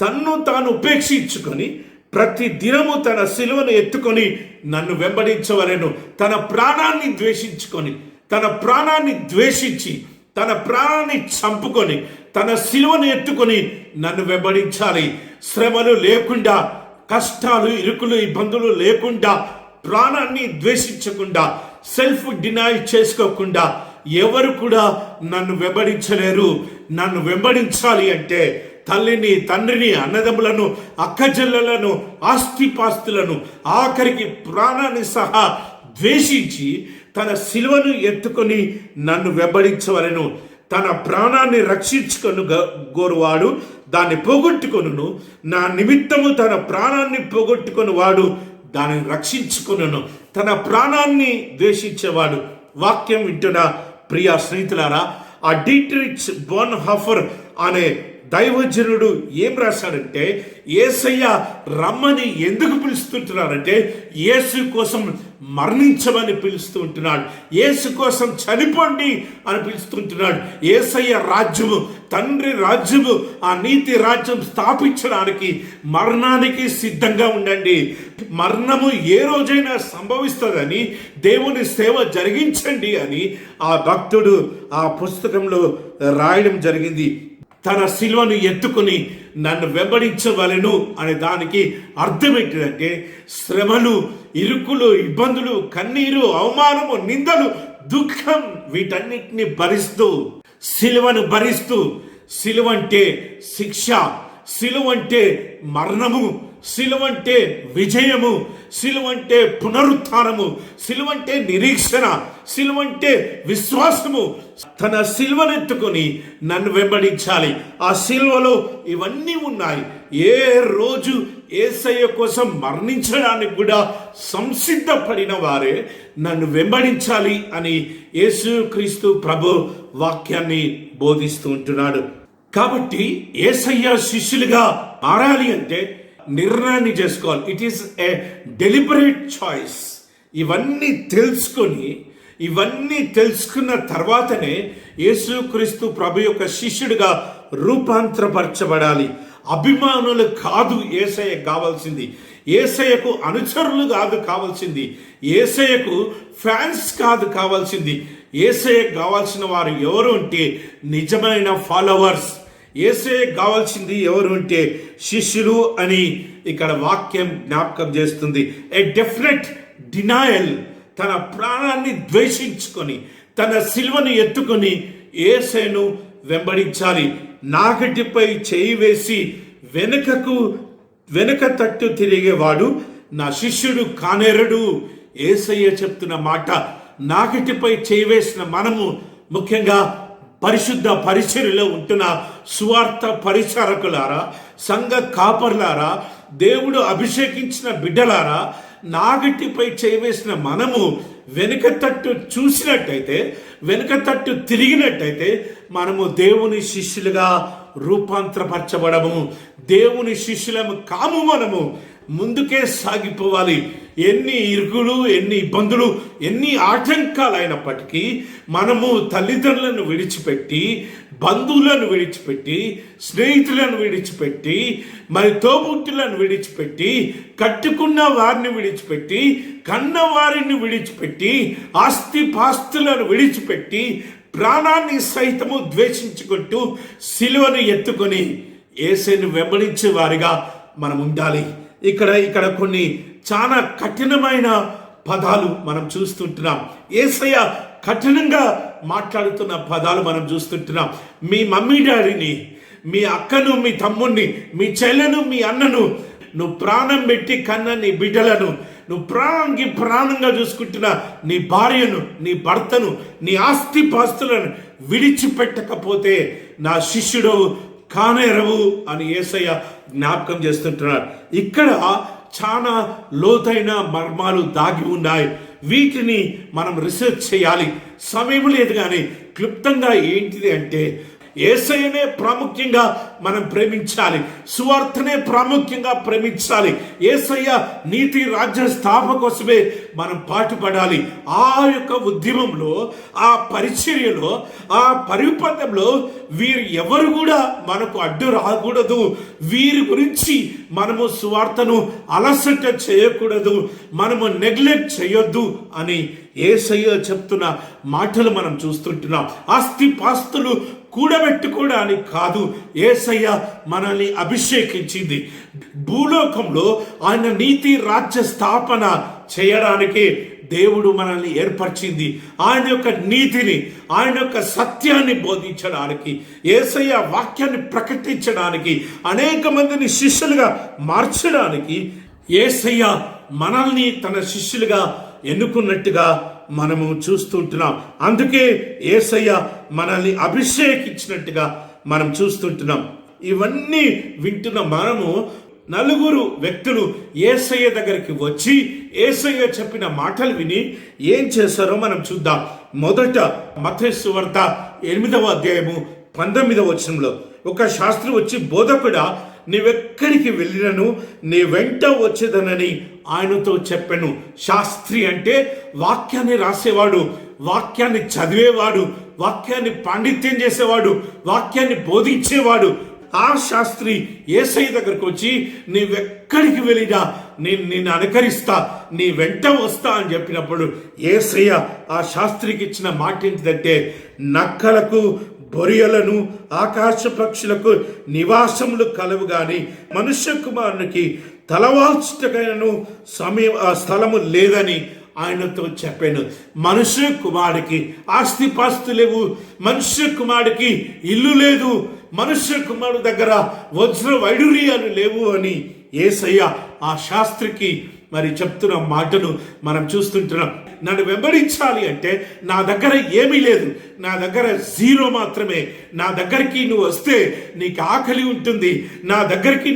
తన్ను తాను ఉపేక్షించుకొని ప్రతి దినము తన సిలువను ఎత్తుకొని నన్ను వెంబడించవలెను. తన ప్రాణాన్ని ద్వేషించుకొని, తన ప్రాణాన్ని ద్వేషించి, తన ప్రాణాన్ని చంపుకొని, తన సిలువను ఎత్తుకొని నన్ను వెంబడించాలి. శ్రమలు లేకుండా, కష్టాలు, ఇరుకులు, ఇబ్బందులు లేకుండా, ప్రాణాన్ని ద్వేషించకుండా, సెల్ఫ్ డినైల్ చేసుకోకుండా ఎవరు కూడా నన్ను వెంబడించలేరు. నన్ను వెంబడించాలి అంటే తల్లిని, తండ్రిని, అన్నదమ్ములను, అక్కచెల్లెలను, ఆస్తిపాస్తులను, ఆఖరికి ప్రాణాన్ని సహా ద్వేషించి తన సిలువను ఎత్తుకొని నన్ను వెంబడించవలెను. తన ప్రాణాన్ని రక్షించుకొని గోరువాడు దాన్ని పోగొట్టుకొనును, నా నిమిత్తము తన ప్రాణాన్ని పోగొట్టుకొని వాడు దానిని రక్షించుకొనును. తన ప్రాణాన్ని ద్వేషించేవాడు, వాక్యం వింటున్న ప్రియ స్నేహితులారా, ఆ డీట్రిచ్ బోన్హాఫర్ అనే దైవజనుడు ఏం రాశాడంటే, యేసయ్య రమ్మని ఎందుకు పిలుస్తుంటున్నారంటే, యేసు కోసం మరణించమని పిలుస్తూ ఉంటున్నాడు, యేసు కోసం చనిపోండి అని పిలుస్తుంటున్నాడు. యేసయ్య రాజ్యము, తండ్రి రాజ్యము, ఆ నీతి రాజ్యం స్థాపించడానికి మరణానికి సిద్ధంగా ఉండండి. మరణము ఏ రోజైనా సంభవిస్తుందని దేవుని సేవ జరిగించండి అని ఆ భక్తుడు ఆ పుస్తకంలో రాయడం జరిగింది. తన సిలువను ఎత్తుకుని నన్ను వెంబడించవలెను అనే దానికి అర్థం ఏంటిదంటే, శ్రమలు, ఇరుకులు, ఇబ్బందులు, కన్నీరు, అవమానము, నిందలు, దుఃఖం వీటన్నిటిని భరిస్తూ, సిలువను భరిస్తూ, సిలువంటే శిక్ష, సిలువంటే మరణము, సిలువంటే విజయము, సిలువంటే పునరుత్థానము, సిలువంటే నిరీక్షణ, సిలువంటే విశ్వాసము. తన సిలువనెత్తుకొని నన్ను వెంబడించాలి. ఆ సిలువలో ఇవన్నీ ఉన్నాయి. ఏ రోజు యేసయ్య కోసం మరణించడానికి కూడా సంసిద్ధపడిన వారే నన్ను వెంబడించాలి అని యేసుక్రీస్తు ప్రభు వాక్యాన్ని బోధిస్తూ ఉంటున్నాడు. కాబట్టి యేసయ్య శిష్యులుగా మారాలి అంటే నిర్ణయాన్ని చేసుకోవాలి. It is a deliberate choice. ఇవన్నీ తెలుసుకున్న తర్వాతనే యేసుక్రీస్తు ప్రభు యొక్క శిష్యుడిగా రూపాంతరపరచబడాలి. అభిమానులు కాదు యేసయ్య కావాల్సింది, యేసయ్యకు అనుచరులు కాదు కావాల్సింది, యేసయ్యకు ఫ్యాన్స్ కాదు కావాల్సింది. యేసయ్యకు కావాల్సిన వారు ఎవరు అంటే నిజమైన ఫాలోవర్స్. యేసయ్యకు కావాల్సింది ఎవరు అంటే శిష్యులు అని ఇక్కడ వాక్యం జ్ఞాపకం చేస్తుంది. ఏ డెఫినెట్ డినాయల్, తన ప్రాణాన్ని ద్వేషించుకొని తన సిలువను ఎత్తుకొని యేసయ్యను వెంబడించాలి. నాగటిపై చేయి వేసి వెనక తట్టు తిరిగేవాడు నా శిష్యుడు కానేరడు. యేసయ్య చెప్తున్న మాట. నాగటిపై చేయి వేసిన మనము, ముఖ్యంగా పరిశుద్ధ పరిచర్యలో ఉంటున్న సువార్త పరిచారకులారా, సంఘ కాపర్లారా, దేవుడు అభిషేకించిన బిడ్డలారా, నాగటిపై చేయవేసిన మనము వెనుక తట్టు చూసినట్టయితే, వెనుక తట్టు తిరిగినట్టయితే మనము దేవుని శిష్యులుగా రూపాంతరపరచబడము, దేవుని శిష్యులము కాము. మనము ముందుకే సాగిపోవాలి. ఎన్ని ఇరుకులు, ఎన్ని ఇబ్బందులు, ఎన్ని ఆటంకాలు అయినప్పటికీ మనము తల్లిదండ్రులను విడిచిపెట్టి, బంధువులను విడిచిపెట్టి, స్నేహితులను విడిచిపెట్టి, మరి తోబుట్టులను విడిచిపెట్టి, కట్టుకున్న వారిని విడిచిపెట్టి, కన్న వారిని విడిచిపెట్టి, ఆస్తిపాస్తులను విడిచిపెట్టి, ప్రాణాన్ని సైతము ద్వేషించుకుంటూ సిలువను ఎత్తుకొని యేసుని వెంబడించే వారిగా మనం ఉండాలి. ఇక్కడ కొన్ని చాలా కఠినమైన పదాలు మనం చూస్తుంటున్నాం. యేసయ్య కఠినంగా మాట్లాడుతున్న పదాలు మనం చూస్తుంటున్నాం. మీ మమ్మీ డాడీని, మీ అక్కను, మీ తమ్ముడిని, మీ చెల్లెను, మీ అన్నను, నువ్వు ప్రాణం పెట్టి కన్న నీ బిడ్డలను, నువ్వు ప్రాణానికి ప్రాణంగా చూసుకుంటున్న నీ భార్యను, నీ భర్తను, నీ ఆస్తి పాస్తులను విడిచిపెట్టకపోతే నా శిష్యుడు కానేరవు అని యేసయ్య జ్ఞాపకం చేస్తుంటున్నారు. ఇక్కడ చాలా లోతైన మర్మాలు దాగి ఉన్నాయి. వీటిని మనం రీసెర్చ్ చేయాలి. సమయం లేదు కానీ క్లుప్తంగా ఏంటిది అంటే, యేసయ్యనే ప్రాముఖ్యంగా మనం ప్రేమించాలి, సువార్తనే ప్రాముఖ్యంగా ప్రేమించాలి. యేసయ్య నీతి రాజ్య స్థాపన కోసమే మనం పాటుపడాలి. ఆ యొక్క ఉద్యమంలో, ఆ పరిచర్యలో, ఆ పరిపథంలో వీరు ఎవరు కూడా మనకు అడ్డు రాకూడదు. వీరి గురించి మనము సువార్తను అలసట చేయకూడదు, మనము నెగ్లెక్ట్ చేయొద్దు అని యేసయ్య చెప్తున్న మాటలు మనం చూస్తుంటున్నాం. ఆస్తి పాస్తులు కూడబెట్టుకోవడానికి కాదు యేసయ్య మనల్ని అభిషేకించింది. భూలోకంలో ఆయన నీతి రాజ్య స్థాపన చేయడానికి దేవుడు మనల్ని ఏర్పరిచింది. ఆయన యొక్క నీతిని, ఆయన యొక్క సత్యాన్ని బోధించడానికి, యేసయ్య వాక్యాన్ని ప్రకటించడానికి, అనేక మందిని శిష్యులుగా మార్చడానికి యేసయ్య మనల్ని తన శిష్యులుగా ఎన్నుకున్నట్టుగా మనము చూస్తుంటున్నాం. అందుకే యేసయ్య మనల్ని అభిషేకించినట్టుగా మనం చూస్తుంటున్నాం. ఇవన్నీ వింటున్న మనము నలుగురు వ్యక్తులు యేసయ్య దగ్గరికి వచ్చి యేసయ్య చెప్పిన మాటలు విని ఏం చేశారో మనం చూద్దాం. మొదట మత్తయి సువార్త 8వ అధ్యాయము 19వ వచనంలో ఒక శాస్త్రి వచ్చి, బోధకుడా, నీవెక్కడికి వెళ్ళినను నీ వెంట వచ్చేదనని ఆయనతో చెప్పాను. శాస్త్రి అంటే వాక్యాన్ని రాసేవాడు, వాక్యాన్ని చదివేవాడు, వాక్యాన్ని పాండిత్యం చేసేవాడు, వాక్యాన్ని బోధించేవాడు. ఆ శాస్త్రి యేసయ్య దగ్గరకు వచ్చి, నీవెక్కడికి వెళ్ళినా నేను నిన్ను అనుకరిస్తా, నీ వెంట వస్తా అని చెప్పినప్పుడు యేసయ్య ఆ శాస్త్రికి ఇచ్చిన మాట ఏంటిదంటే, నక్కలకు, బొరియలను, ఆకాశ పక్షులకు నివాసములు కలవు గాని మనుష్య కుమారునికి తలవాల్చుటకైనను స్థలము లేదని ఆయనతో చెప్పాను. మనుష్య కుమారుడికి ఆస్తిపాస్తు లేవు, మనుష్య కుమారుడికి ఇల్లు లేదు, మనుష్య కుమారుడు దగ్గర వజ్ర వైడూర్యాలు లేవు అని యేసయ్య ఆ శాస్త్రికి మరి చెప్తున్న మాటను మనం చూస్తుంటున్నాం. నన్ను వెంబడించాలి అంటే నా దగ్గర ఏమీ లేదు, నా దగ్గర జీరో మాత్రమే. నా దగ్గరికి నువ్వు వస్తే నీకు ఆకలి ఉంటుంది, నా దగ్గరికి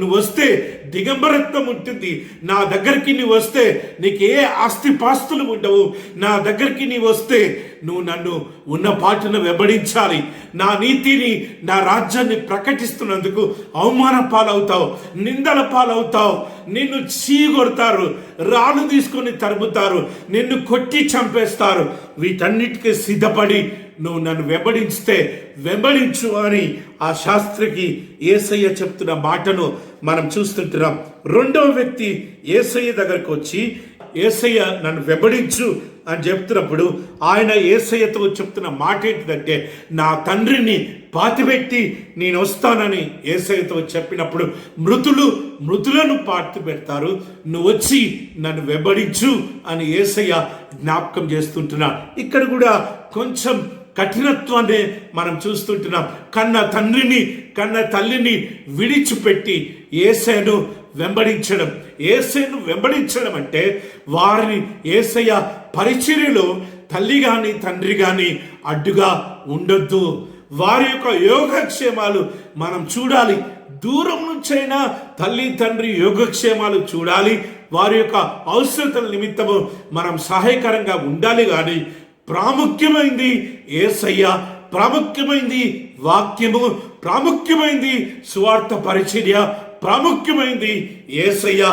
నువ్వు వస్తే దిగంబరత్వం ఉంటుంది, నా దగ్గరికి నువ్వు వస్తే నీకు ఏ ఆస్తిపాస్తులు ఉండవు, నా దగ్గరికి నీవు వస్తే నువ్వు నన్ను ఉన్న పాటను వెంబడించాలి. నా నీతిని, నా రాజ్యాన్ని ప్రకటిస్తున్నందుకు అవమాన పాలవుతావు, నిందల పాలవుతావు, నిన్ను చీగొడతారు, రాళ్ళు తీసుకొని తరుముతారు, నిన్ను కొట్టి చంపేస్తారు. వీటన్నిటికీ సిద్ధపడి నువ్వు నన్ను వెంబడించు అని ఆ శాస్త్రికి యేసయ్య చెప్తున్న మాటను మనం చూస్తుంటున్నాం. రెండవ వ్యక్తి యేసయ్య దగ్గరకు వచ్చి, యేసయ్య నన్ను వెంబడించు అని చెప్తున్నప్పుడు ఆయన యేసయ్యతో చెప్తున్న మాట ఏంటిదంటే, నా తండ్రిని పాతిపెట్టి నేను వస్తానని యేసయ్యతో చెప్పినప్పుడు మృతులను పాతి పెడతారు, నువ్వు వచ్చి నన్ను వెంబడించు అని యేసయ్య జ్ఞాపకం చేస్తుంటున్నా. ఇక్కడ కూడా కొంచెం కఠినత్వాన్ని మనం చూస్తుంటున్నాం. కన్న తల్లిని విడిచిపెట్టి యేసయ్యను వెంబడించడం అంటే వారిని యేసయ్య పరిచర్యలో తల్లి గాని తండ్రి గాని అడ్డుగా ఉండొద్దు. వారి యొక్క యోగక్షేమాలు మనం చూడాలి. దూరం నుంచైనా తల్లి తండ్రి యోగక్షేమాలు చూడాలి. వారి యొక్క అవసరతల నిమిత్తము మనం సహాయకరంగా ఉండాలి. కానీ ప్రాముఖ్యమైంది యేసయ్య, ప్రాముఖ్యమైంది వాక్యము, ప్రాముఖ్యమైంది సువార్త పరిచర్య, ప్రాముఖ్యమైంది యేసయ్య,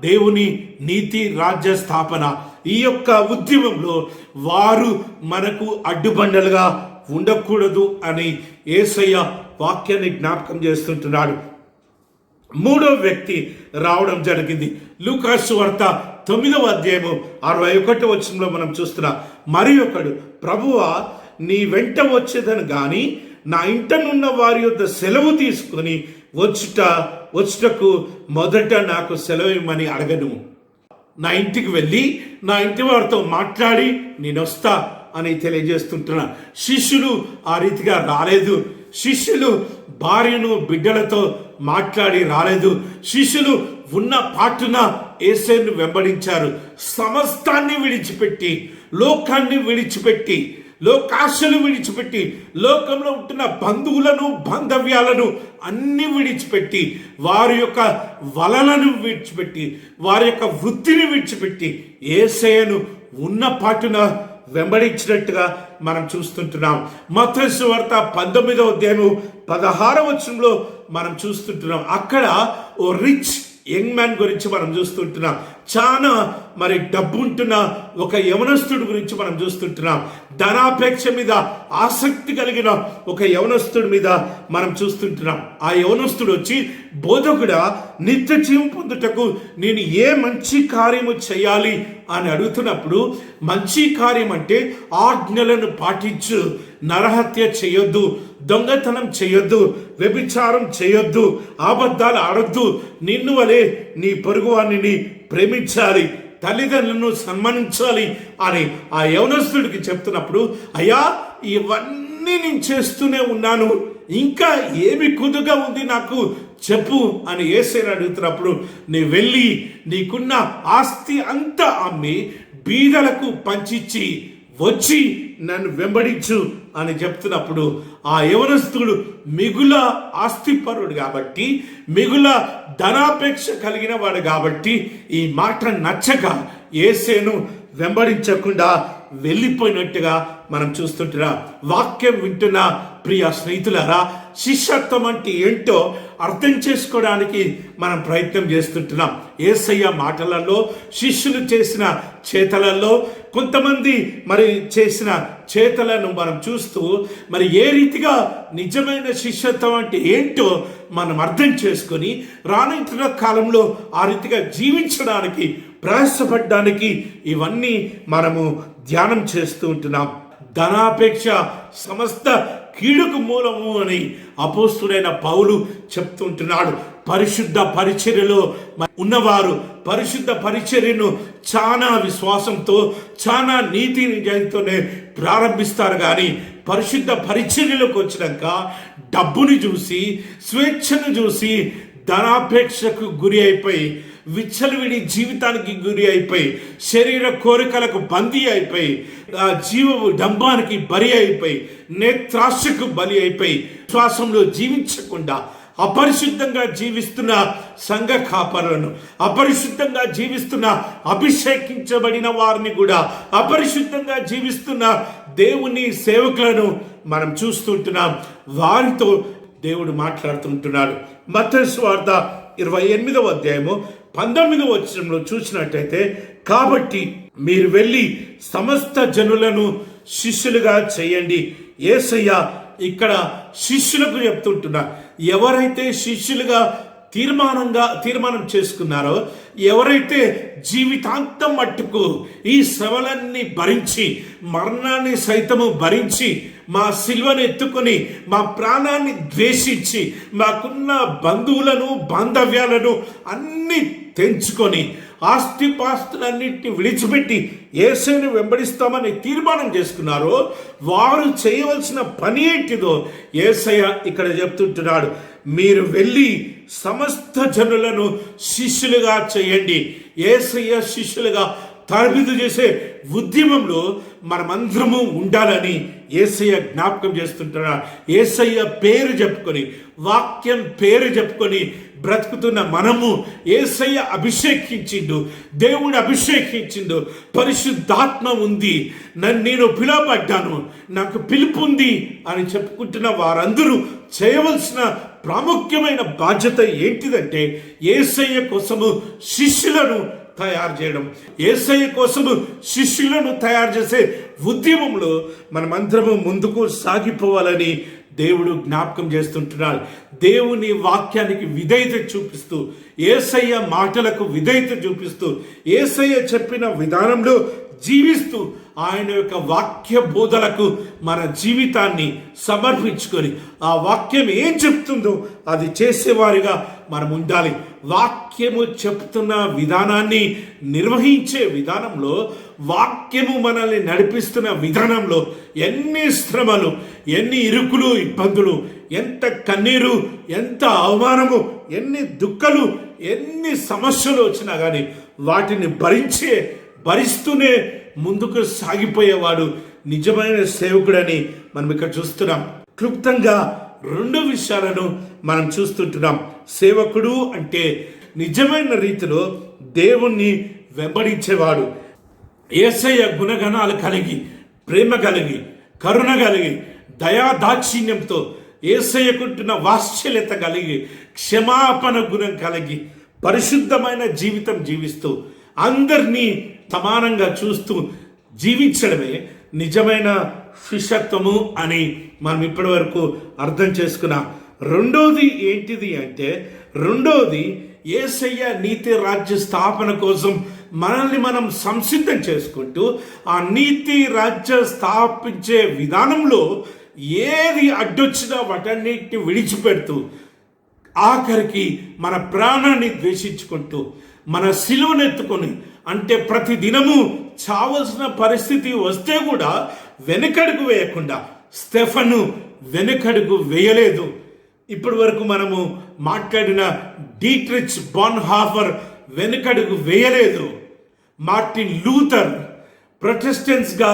దేవుని నీతి రాజ్య స్థాపన. ఈ యొక్క ఉద్యమంలో వారు మనకు అడ్డుబండలుగా ఉండకూడదు అని యేసయ్య వాక్యాన్ని జ్ఞాపకం చేస్తుంటున్నాడు. మూడవ వ్యక్తి రావడం జరిగింది. లూకాసు వార్త 9వ అధ్యాయము 61వ వచనంలో మనం చూస్తున్నాం. మరి ఒకడు, ప్రభువా నీ వెంట వచ్చేదని గాని నా ఇంటనున్న వారి యొద్ద సెలవు తీసుకొని వచ్చుటకు మొదట నాకు సెలవు ఇమ్మని అడగను. నా ఇంటికి వెళ్ళి నా ఇంటి వారితో మాట్లాడి నేను వస్తా అని తెలియజేస్తుంటున్నా. శిష్యులు ఆ రీతిగా రాలేదు. శిష్యులు భార్యను బిడ్డలతో మాట్లాడి రాలేదు. శిష్యులు ఉన్న పాటున యేసయ్యను వెంబడించారు. సమస్తాన్ని విడిచిపెట్టి, లోకాన్ని విడిచిపెట్టి, లోకాశలు విడిచిపెట్టి, లోకంలో ఉంటున్న బంధువులను బాంధవ్యాలను అన్ని విడిచిపెట్టి, వారి యొక్క వలలను విడిచిపెట్టి, వారి యొక్క వృత్తిని విడిచిపెట్టి యేసయ్యను ఉన్న పాటున వెంబడించినట్టుగా మనం చూస్తుంటున్నాం. మత్తయి సువార్త 19వ అధ్యాయము 16వ వచనంలో మనం చూస్తుంటున్నాం. అక్కడ ఓ రిచ్ యంగ్ మ్యాన్ గురించి మనం చూస్తుంటున్నాం. చాలా డబ్బు ఉంటున్న ఒక యవనస్తుడి గురించి మనం చూస్తుంటున్నాం. ధనాపేక్ష మీద ఆసక్తి కలిగిన ఒక యవనస్తుడి మీద మనం చూస్తుంటున్నాం. ఆ యవనస్తుడు వచ్చి, బోధకుడా, నిత్య జీవం పొందుటకు నేను ఏ మంచి కార్యము చేయాలి అని అడుగుతున్నప్పుడు, మంచి కార్యం అంటే ఆజ్ఞలను పాటించు, నరహత్య చేయొద్దు, దొంగతనం చేయొద్దు, వ్యభిచారం చేయొద్దు, అబద్ధాలు ఆడొద్దు, నిన్ను వలె నీ పొరుగువాణ్ణి ప్రేమించాలి, తల్లిదండ్రులను సన్మానించాలి అని ఆ యవనస్తుడికి చెప్తున్నప్పుడు, అయ్యా ఇవన్నీ నేను చేస్తూనే ఉన్నాను, ఇంకా ఏమి కుదుగా ఉంది నాకు చెప్పు అని యేసయ్యను అడుగుతున్నప్పుడు, నీ వెళ్ళి నీకున్న ఆస్తి అంతా అమ్మి బీదలకు పంచిచ్చి వచ్చి నన్ను వెంబడించు అని చెప్తున్నప్పుడు, ఆ యవనస్తుడు మిగుల ఆస్తిపరుడు కాబట్టి, మిగుల ధనాపేక్ష కలిగిన వాడు కాబట్టి ఈ మాట నచ్చక యేసయ్యను వెంబడించకుండా వెళ్ళిపోయినట్టుగా మనం చూస్తుంటున్నాం. వాక్యం వింటున్న ప్రియ స్నేహితులారా, శిష్యత్వం అంటే ఏంటో అర్థం చేసుకోవడానికి మనం ప్రయత్నం చేస్తుంటున్నాం. యేసయ్య మాటలలో, శిష్యులు చేసిన చేతలలో, కొంతమంది చేసిన చేతలను మనం చూస్తూ ఏ రీతిగా నిజమైన శిష్యత్వం అంటే ఏంటో మనం అర్థం చేసుకొని రానున్న కాలంలో ఆ రీతిగా జీవించడానికి ప్రయాసపడడానికి ఇవన్నీ మనము ధ్యానం చేస్తూ ఉంటున్నాం. ధనాపేక్ష సమస్త కీడుకు మూలము అని అపోస్తుడైన పౌలు చెప్తుంటున్నాడు. పరిశుద్ధ పరిచర్యలో ఉన్నవారు పరిశుద్ధ పరిచర్యను చాలా విశ్వాసంతో, చాలా నీతి నిజాయితీతోనే ప్రారంభిస్తారు. కానీ పరిశుద్ధ పరిచర్యలోకి వచ్చినాక డబ్బుని చూసి, స్వేచ్ఛను చూసి, ధనాపేక్షకు గురి అయిపోయి, విచ్చలవిడి జీవితానికి గురి అయిపోయి, శరీర కోరికలకు బందీ అయిపోయి, జీవము డంబానికి బలి అయిపోయి, నేత్రాశకు బలి అయిపోయి, శ్వాసంలో జీవించకుండా అపరిశుద్ధంగా జీవిస్తున్న సంఘ కాపరులను, అపరిశుద్ధంగా జీవిస్తున్న అభిషేకించబడిన వారిని కూడా, అపరిశుద్ధంగా జీవిస్తున్న దేవుని సేవకులను మనం చూస్తుంటున్నాం. వారితో దేవుడు మాట్లాడుతుంటున్నాడు. మత్తయి సువార్త 28వ అధ్యాయము 19వ వచనంలో చూసినట్టయితే, కాబట్టి మీరు వెళ్ళి సమస్త జనులను శిష్యులుగా చేయండి. యేసయ్య ఇక్కడ శిష్యులకు చెప్తుంటున్నా, ఎవరైతే శిష్యులుగా తీర్మానం చేసుకున్నారో, ఎవరైతే జీవితాంతం మట్టుకు ఈ శ్రమలన్నీ భరించి, మరణాన్ని సైతము భరించి, మా సిలువను ఎత్తుకొని, మా ప్రాణాన్ని ద్వేషించి, మాకున్న బంధువులను బాంధవ్యాలను అన్ని తెంచుకొని, ఆస్తిపాస్తులన్నింటినీ విడిచిపెట్టి యేసుని వెంబడిస్తామని తీర్మానం చేసుకున్నారో, వారు చేయవలసిన పని ఏంటిదో యేసయ్య ఇక్కడ చెప్తుంటున్నాడు. మీరు వెళ్ళి సమస్త జనులను శిష్యులుగా చేయండి. యేసయ్య శిష్యులుగా తరబిదు చేసే ఉద్యమంలో మనమందరము ఉండాలని యేసయ్య జ్ఞాపకం చేస్తుంటున్నాడు. యేసయ్య పేరు చెప్పుకొని, వాక్యం పేరు చెప్పుకొని బ్రతుకుతున్న మనము, యేసయ్య అభిషేకించిండు, దేవుడు అభిషేకించిండు, పరిశుద్ధాత్మ ఉంది, నేను పిలువబడ్డాను, నాకు పిలుపు ఉంది అని చెప్పుకుంటున్న వారందరూ చేయవలసిన ప్రాముఖ్యమైన బాధ్యత ఏంటిదంటే, యేసయ్య కోసము శిష్యులను తయారు చేయడం. యేసయ్య కోసము శిష్యులను తయారు చేసే ఉద్యమంలో మనమందరము ముందుకు సాగిపోవాలని దేవుడు జ్ఞాపకం చేస్తుంటున్నాడు. దేవుని వాక్యానికి విధేయత చూపిస్తూ, యేసయ్య మాటలకు విధేయత చూపిస్తూ, యేసయ్య చెప్పిన విధానంలో జీవిస్తూ, ఆయన యొక్క వాక్య బోధలకు మన జీవితాన్ని సమర్పించుకొని, ఆ వాక్యం ఏం చెప్తుందో అది చేసేవారిగా మనం ఉండాలి. వాక్యము చెప్తున్న విధానాన్ని నిర్వహించే విధానంలో, వాక్యము మనల్ని నడిపిస్తున్న విధానంలో ఎన్ని శ్రమలు, ఎన్ని ఇరుకులు, ఇబ్బందులు, ఎంత కన్నీరు, ఎంత అవమానము, ఎన్ని దుఃఖాలు, ఎన్ని సమస్యలు వచ్చినా కానీ వాటిని భరిస్తూనే ముందుకు సాగిపోయేవాడు నిజమైన సేవకుడని మనం ఇక్కడ చూస్తున్నాం. క్లుప్తంగా 2 విషయాలను మనం చూస్తుంటున్నాం. సేవకుడు అంటే నిజమైన రీతిలో దేవుణ్ణి వెంబడించేవాడు, యేసయ్య గుణగణాలు కలిగి, ప్రేమ కలిగి, కరుణ కలిగి, దయాదాక్షిణ్యంతో, యేసయ్యకుంటున్న వాత్సల్యత కలిగి, క్షమాపణ గుణం కలిగి, పరిశుద్ధమైన జీవితం జీవిస్తూ, అందరినీ సమానంగా చూస్తూ జీవించడమే నిజమైన శిష్యత్వము అని మనం ఇప్పటి వరకు అర్థం చేసుకున్నాం. రెండోది ఏంటిది అంటే, యేసయ్య నీతి రాజ్య స్థాపన కోసం మనల్ని మనం సంసిద్ధం చేసుకుంటూ, ఆ నీతి రాజ్య స్థాపించే విధానంలో ఏది అడ్డొచ్చినా వాటన్నిటిని విడిచిపెడుతూ, ఆఖరికి మన ప్రాణాన్ని ద్వేషించుకుంటూ, మన సిలువనెత్తుకొని, అంటే ప్రతి దినము చావలసిన పరిస్థితి వస్తే కూడా వెనకడుగు వేయకుండా, స్టెఫను వెనకడుగు వేయలేదు. ఇప్పటి వరకు మనము మాట్లాడిన డీట్రిచ్ బాన్హాఫర్ వెనకడుగు వేయలేదు. మార్టిన్ లూథర్ ప్రొటెస్టెంట్స్గా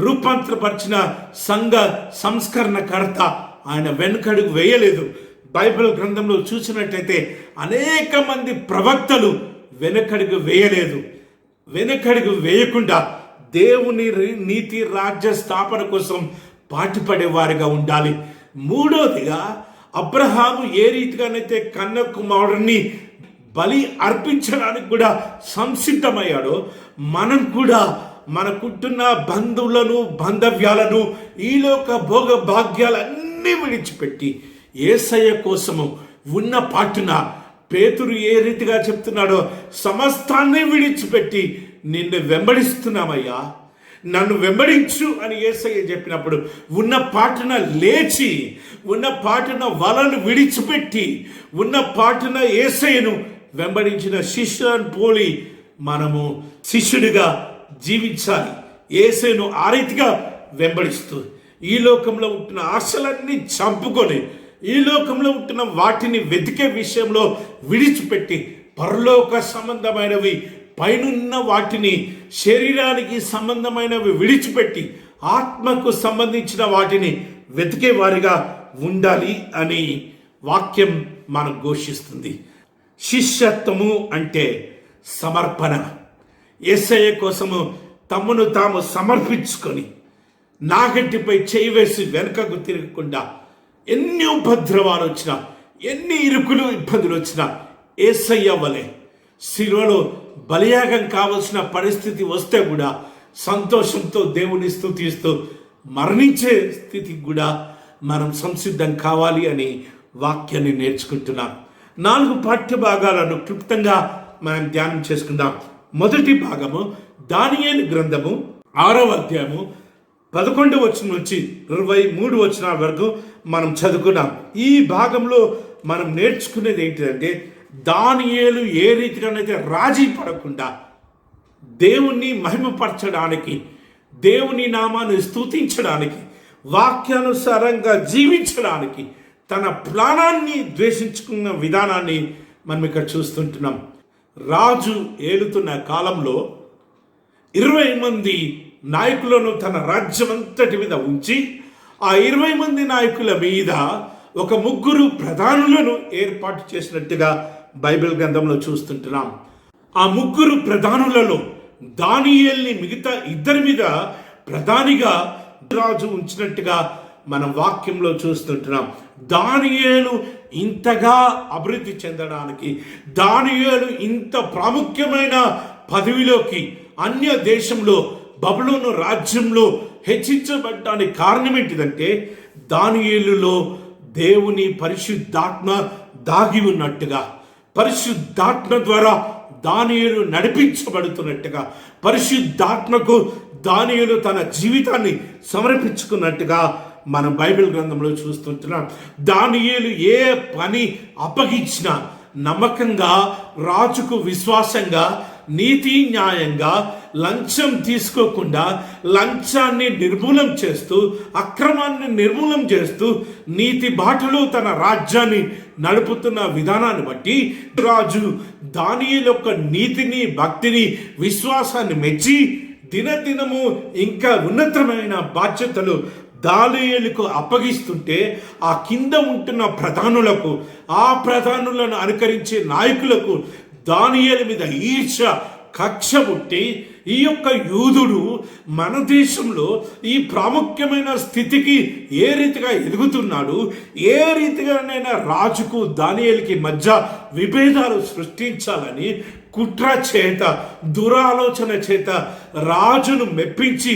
రూపాంతరపరిచిన సంఘ సంస్కరణకర్త, ఆయన వెనకడుగు వేయలేదు. బైబిల్ గ్రంథంలో చూసినట్లయితే అనేక మంది ప్రవక్తలు వెనకడుగు వేయలేదు. వెనకడుగు వేయకుండా దేవుని నీతి రాజ్య స్థాపన కోసం పాటుపడేవారిగా ఉండాలి. మూడోదిగా, అబ్రహాము ఏ రీతిగానైతే కన్న కుమారుడిని బలి అర్పించడానికి కూడా సంసిద్ధమయ్యాడో, మనం కూడా మనకుంటున్న బంధువులను, బాంధవ్యాలను, ఈలోక భోగ భాగ్యాలన్నీ విడిచిపెట్టి యేసయ్య కోసము ఉన్న పాటున, పేతురు ఏ రీతిగా చెప్తున్నాడో, సమస్తాన్ని విడిచిపెట్టి నిన్ను వెంబడిస్తున్నామయ్యా, నన్ను వెంబడించు అని యేసయ్య చెప్పినప్పుడు ఉన్న పాటున లేచి, ఉన్న పాటున వలను విడిచిపెట్టి, ఉన్న పాటున యేసయ్యను వెంబడించిన శిష్యులను పోలి మనము శిష్యుడిగా జీవించాలి. యేసయ్యను ఆ రీతిగా వెంబడిస్తూ, ఈ లోకంలో ఉంటున్న ఆశలన్నీ చంపుకొని, ఈ లోకంలో ఉంటున్న వాటిని వెతికే విషయంలో విడిచిపెట్టి, పరలోక సంబంధమైనవి, పైనున్న వాటిని, శరీరానికి సంబంధమైనవి విడిచిపెట్టి, ఆత్మకు సంబంధించిన వాటిని వెతికే వారిగా ఉండాలి అని వాక్యం మనకు ఘోషిస్తుంది. శిష్యత్వము అంటే సమర్పణ. యేసయ్య కోసము తమను తాము సమర్పించుకొని, నాగట్టిపై చేయి వేసి వెనుకకు తిరగకుండా, ఎన్ని ఉపద్రవాలు వచ్చినా, ఎన్ని ఇరుకులు ఇబ్బందులు వచ్చినా యేసయ్య వలె శిలువలో బలియాగం కావలసిన పరిస్థితి వస్తే కూడా సంతోషంతో దేవుని స్తుతిస్తూ మరణించే స్థితికి కూడా మనం సంసిద్ధం కావాలి అని వాక్యాన్ని నేర్చుకుంటున్నాం. 4 పాఠ్య భాగాలను క్లుప్తంగా మనం ధ్యానం చేసుకుందాం. మొదటి భాగము దానియేలు గ్రంథము 6వ అధ్యాయము 11వ వచనం నుంచి 23 వచనాల వరకు మనం చదువుకున్నాం. ఈ భాగంలో మనం నేర్చుకునేది ఏంటిదంటే, దానియేలు ఏ రీతిగానైతే రాజీ పడకుండా దేవుణ్ణి మహిమపరచడానికి, దేవుని నామాన్ని స్తుతించడానికి, వాక్యానుసారంగా జీవించడానికి తన ప్రాణాన్ని ద్వేషించుకున్న విధానాన్ని మనం ఇక్కడ చూస్తుంటున్నాం. రాజు ఏలుతున్న కాలంలో 20 మంది నాయకులను తన రాజ్యమంతటి మీద ఉంచి, ఆ 20 మంది నాయకుల మీద ఒక 3 ప్రధానులను ఏర్పాటు చేసినట్టుగా బైబిల్ గ్రంథంలో చూస్తుంటున్నాం. ఆ 3 ప్రధానులలో దానియేలుని మిగతా 2 మీద ప్రధానిగా రాజు ఉంచినట్టుగా మనం వాక్యంలో చూస్తుంటున్నాం. దానియేలు ఇంతగా అభివృద్ధి చెందడానికి, దానియేలు ఇంత ప్రాముఖ్యమైన పదవిలోకి అన్య దేశంలో బబులోను రాజ్యంలో హెచ్చించబడడానికి కారణం ఏంటిదంటే, దానియేలులో దేవుని పరిశుద్ధాత్మ దాగి ఉన్నట్టుగా, పరిశుద్ధాత్మ ద్వారా దానియేలు నడిపించబడుతున్నట్టుగా, పరిశుద్ధాత్మకు దానియేలు తన జీవితాన్ని సమర్పించుకున్నట్టుగా మనం బైబిల్ గ్రంథంలో చూస్తుంటున్నాం. దానియేలు ఏ పని అప్పగించినా నమ్మకంగా, రాజుకు విశ్వాసంగా, నీతి న్యాయంగా, లంచం తీసుకోకుండా లంచాన్ని నిర్మూలం చేస్తూ, అక్రమాన్ని నిర్మూలం చేస్తూ, నీతి బాటలో తన రాజ్యాన్ని నడుపుతున్న విధానాన్ని బట్టి రాజు దానియేలు యొక్క నీతిని, భక్తిని, విశ్వాసాన్ని మెచ్చి దినదినము ఇంకా ఉన్నతమైన బాధ్యతలు దానియేలుకు అప్పగిస్తుంటే, ఆ కింద ఉంటున్న ప్రధానులకు, ఆ ప్రధానులను అనుకరించే నాయకులకు దానియేలు మీద ఈర్ష్య, కక్ష పుట్టి, ఈ యొక్క యూదుడు మన దేశంలో ఈ ప్రాముఖ్యమైన స్థితికి ఏ రీతిగా ఎదుగుతున్నాడు, ఏ రీతిగానైనా రాజుకు దానియేలుకి మధ్య విభేదాలు సృష్టించాలని కుట్ర చేత, దురాలోచన చేత రాజును మెప్పించి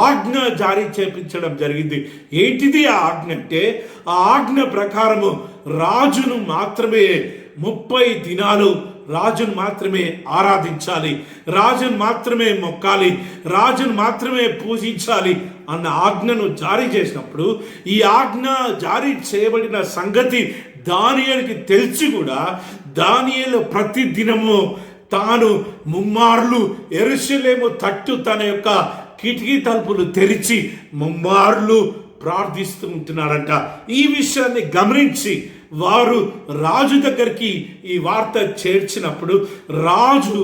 ఆజ్ఞ జారీ చేపించడం జరిగింది. ఏంటిది ఆ ఆజ్ఞ అంటే, ఆ ఆజ్ఞ ప్రకారము రాజును మాత్రమే 30 దినాలు రాజును మాత్రమే ఆరాధించాలి, రాజును మాత్రమే మొక్కాలి, రాజును మాత్రమే పూజించాలి అన్న ఆజ్ఞను జారీ చేసినప్పుడు, ఈ ఆజ్ఞ జారీ చేయబడిన సంగతి దానియేలుకి తెలిసి కూడా దానియేలు ప్రతి దినము తాను 3 మార్లు యెరూషలేము తట్టు తన యొక్క కిటికీ తలుపులు తెరిచి 3 మార్లు ప్రార్థిస్తూ ఉంటున్నారంట. ఈ విషయాన్ని గమనించి వారు రాజు దగ్గరికి ఈ వార్త చేర్చినప్పుడు, రాజు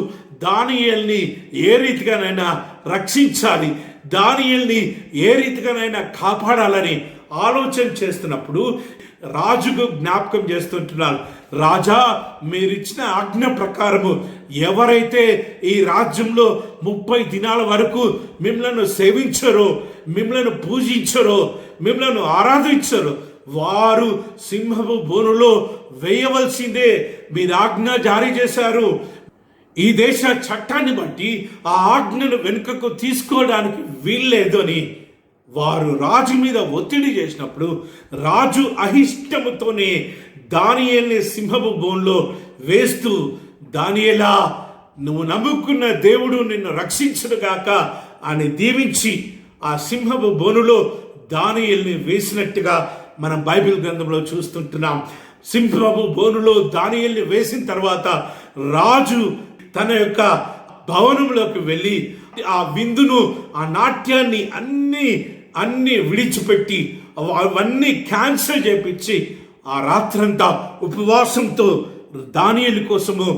దానియేలుని ఏ రీతిగానైనా రక్షించాలి, దానియేలుని ఏ రీతిగానైనా కాపాడాలని ఆలోచన చేస్తున్నప్పుడు రాజుకు జ్ఞాపకం చేస్తుంటున్నారు. రాజా, మీరిచ్చిన ఆజ్ఞ ప్రకారము ఎవరైతే ఈ రాజ్యంలో 30 దినాల వరకు మిమ్మల్ని సేవించరో, మిమ్మల్ని పూజించరో, మిమ్మల్ని ఆరాధించరో, వారు సింహపు బోనులో వేయవలసిందే మీరు ఆజ్ఞ జారీ చేశారు. ఈ దేశ చట్టాన్ని బట్టి ఆ ఆజ్ఞను వెనుకకు తీసుకోవడానికి వీల్లేదు అని వారు రాజు మీద ఒత్తిడి చేసినప్పుడు, రాజు అహిష్టముతోనే దానియేలుని సింహపు బోన్లో వేస్తూ, దానియేలా, నువ్వు నమ్ముకున్న దేవుడు నిన్ను రక్షించునుగాక అని దీవించి ఆ సింహపు బోనులో దానియేలుని వేసినట్టుగా మనం బైబిల్ గ్రంథంలో చూస్తుంటున్నాం. సింహపు బోనులో దానియేలుని వేసిన తర్వాత రాజు తన యొక్క భవనంలోకి వెళ్ళి ఆ విందును, ఆ నాట్యాన్ని అన్ని విడిచిపెట్టి అవన్నీ క్యాన్సిల్ చేపించి ఆ రాత్రంతా ఉపవాసంతో దానియేలు కోసము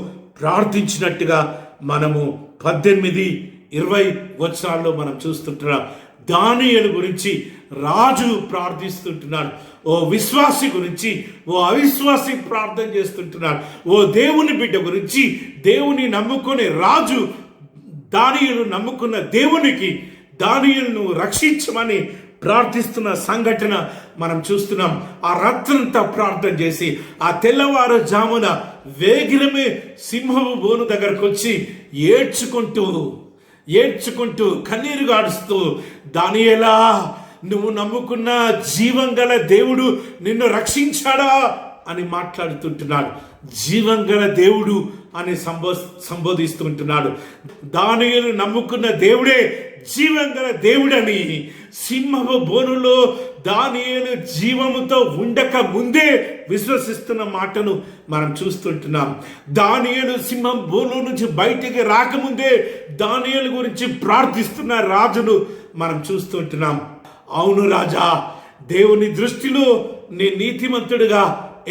ప్రార్థించినట్టుగా మనము 18-20 వచనాల్లో మనం చూస్తుంటున్నాం. దానియేలు గురించి రాజు ప్రార్థిస్తుంటున్నాడు. ఓ విశ్వాసి గురించి ఓ అవిశ్వాసి ప్రార్థన చేస్తుంటున్నాడు. ఓ దేవుని బిడ్డ గురించి, దేవుని నమ్ముకునే రాజు దానియేలు నమ్ముకున్న దేవునికి దానియేలును రక్షించమని ప్రార్థిస్తున్న సంఘటన మనం చూస్తున్నాం. ఆ రాత్రంతా ప్రార్థన చేసి ఆ తెల్లవారుజామున వేగిరమే సింహపు బోను దగ్గరకు వచ్చి ఏడ్చుకుంటూ కన్నీరు గాడుస్తూ, దానియేలా, నువ్వు నమ్ముకున్న జీవం గల దేవుడు నిన్ను రక్షించాడా అని మాట్లాడుతుంటున్నాడు. జీవం గల దేవుడు అని సంబోధిస్తుంటున్నాడు. దానియేలు నమ్ముకున్న దేవుడే జీవం గల దేవుడని సింహపు బోనులో దానియేలు జీవముతో ఉండక ముందే విశ్వసిస్తున్న మాటను మనం చూస్తుంటున్నాం. దానియేలు సింహం బోను నుంచి బయటికి రాకముందే దానియేలు గురించి ప్రార్థిస్తున్న రాజును మనం చూస్తుంటున్నాం. అవును రాజా, దేవుని దృష్టిలో నేను నీతిమంతుడిగా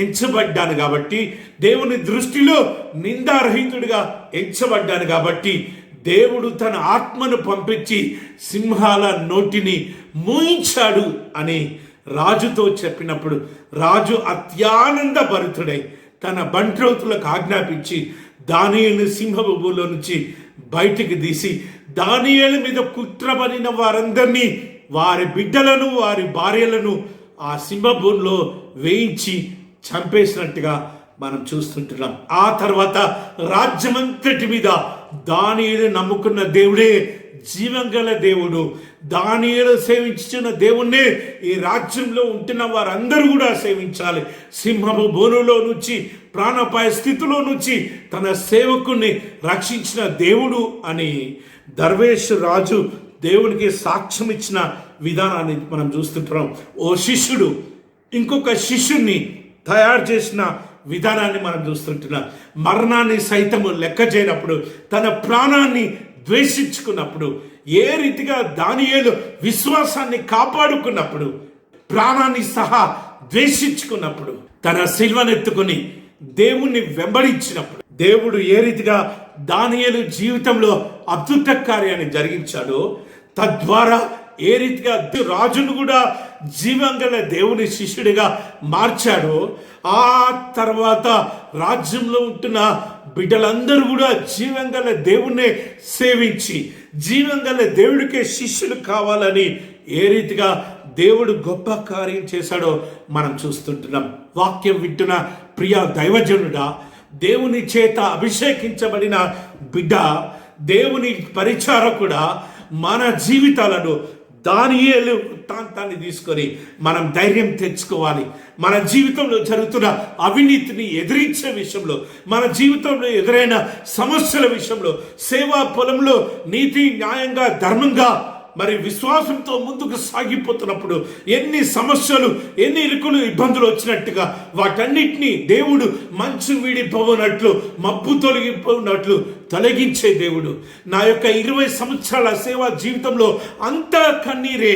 ఎంచబడ్డాను కాబట్టి, దేవుని దృష్టిలో నిందారహితుడిగా ఎంచబడ్డాను కాబట్టి దేవుడు తన ఆత్మను పంపించి సింహాల నోటిని మూయించాడు అని రాజుతో చెప్పినప్పుడు రాజు అత్యానంద భరితుడై తన బంట్రౌతులకు ఆజ్ఞాపించి దానియేలు సింహపు బోనులో నుంచి బయటికి తీసి దానియేలు మీద కుట్రబడిన వారందరినీ, వారి బిడ్డలను, వారి భార్యలను ఆ సింహబోనులో వేయించి చంపేసినట్టుగా మనం చూస్తుంటున్నాం. ఆ తర్వాత రాజ్యమంతటి మీద దానియేలు నమ్ముకున్న దేవుడే జీవం గల దేవుడు. దానియేలు సేవించిన దేవుణ్ణే ఈ రాజ్యంలో ఉంటున్న వారందరూ కూడా సేవించాలి. సింహపు బోనులో నుంచి, ప్రాణాపాయ స్థితిలో నుంచి తన సేవకుని రక్షించిన దేవుడు అని దర్వేష్ రాజు దేవునికి సాక్ష్యం ఇచ్చిన విధానాన్ని మనం చూస్తుంటున్నాం. ఓ శిష్యుడు ఇంకొక శిష్యుణ్ణి తయారు చేసిన విధానాన్ని మనం చూస్తుంటున్నాం. మరణాన్ని సైతము లెక్క చేయనప్పుడు, తన ప్రాణాన్ని ద్వేషించుకున్నప్పుడు, ఏ రీతిగా దానియేలు విశ్వాసాన్ని కాపాడుకున్నప్పుడు, ప్రాణాన్ని సహా ద్వేషించుకున్నప్పుడు, తన సిల్వనెత్తుకుని దేవుణ్ణి వెంబడించినప్పుడు, దేవుడు ఏ రీతిగా దానియేలు జీవితంలో అద్భుత కార్యాన్ని జరిగించాడో, తద్వారా ఏ రీతిగా రాజును కూడా జీవం గల దేవుని శిష్యుడిగా మార్చాడో, ఆ తర్వాత రాజ్యంలో ఉంటున్న బిడ్డలందరూ కూడా జీవం గల దేవుణ్ణి సేవించి జీవం గల దేవుడికే శిష్యులు కావాలని ఏ రీతిగా దేవుడు గొప్ప కార్యం చేశాడో మనం చూస్తుంటున్నాం. వాక్యం వింటున్న ప్రియ దైవజనుడా, దేవుని చేత అభిషేకించబడిన బిడ్డ, దేవుని పరిచారకుడా, మన జీవితాలను దానియేలు వృత్తాంతాన్ని తీసుకొని మనం ధైర్యం తెచ్చుకోవాలి. మన జీవితంలో జరుగుతున్న అవినీతిని ఎదిరించే విషయంలో, మన జీవితంలో ఎదురైన సమస్యల విషయంలో, సేవా పొలంలో నీతి న్యాయంగా ధర్మంగా మరి విశ్వాసంతో ముందుకు సాగిపోతున్నప్పుడు ఎన్ని సమస్యలు, ఎన్ని ఇరుకులు, ఇబ్బందులు వచ్చినట్టుగా వాటన్నిటినీ దేవుడు మంచు వీడిపోనట్లు, మబ్బు తొలగిపోనట్లు తొలగించే దేవుడు. నా యొక్క 20 సంవత్సరాల సేవా జీవితంలో అంతా కన్నీరే.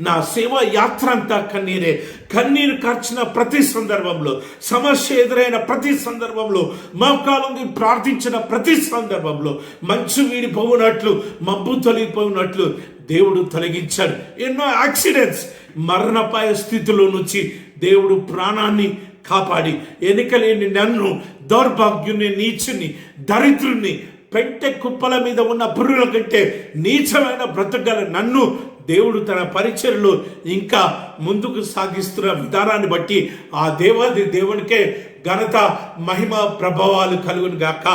నా సేవా యాత్ర అంతా కన్నీరే. కన్నీరు కార్చిన ప్రతి సందర్భంలో, సమస్య ఎదురైన ప్రతి సందర్భంలో, మోకాళ్ళకి ప్రార్థించిన ప్రతి సందర్భంలో మంచు వీడిపోవునట్లు, మబ్బు తొలగిపోయినట్లు దేవుడు తొలగించాడు. ఎన్నో యాక్సిడెంట్స్, మరణపాయ స్థితిలో నుంచి దేవుడు ప్రాణాన్ని కాపాడి, ఎన్నికలేని నన్ను, దౌర్భాగ్యుని, నీచుని, దరిద్రుని, పెంటె కుప్పల మీద ఉన్న పురుగుల కంటే నీచమైన బ్రతకగల నన్ను దేవుడు తన పరిచర్యలో ఇంకా ముందుకు సాగిస్తున్న విధానాన్ని బట్టి ఆ దేవాది దేవునికే ఘనత, మహిమ, ప్రభావాలు కలుగును గాక.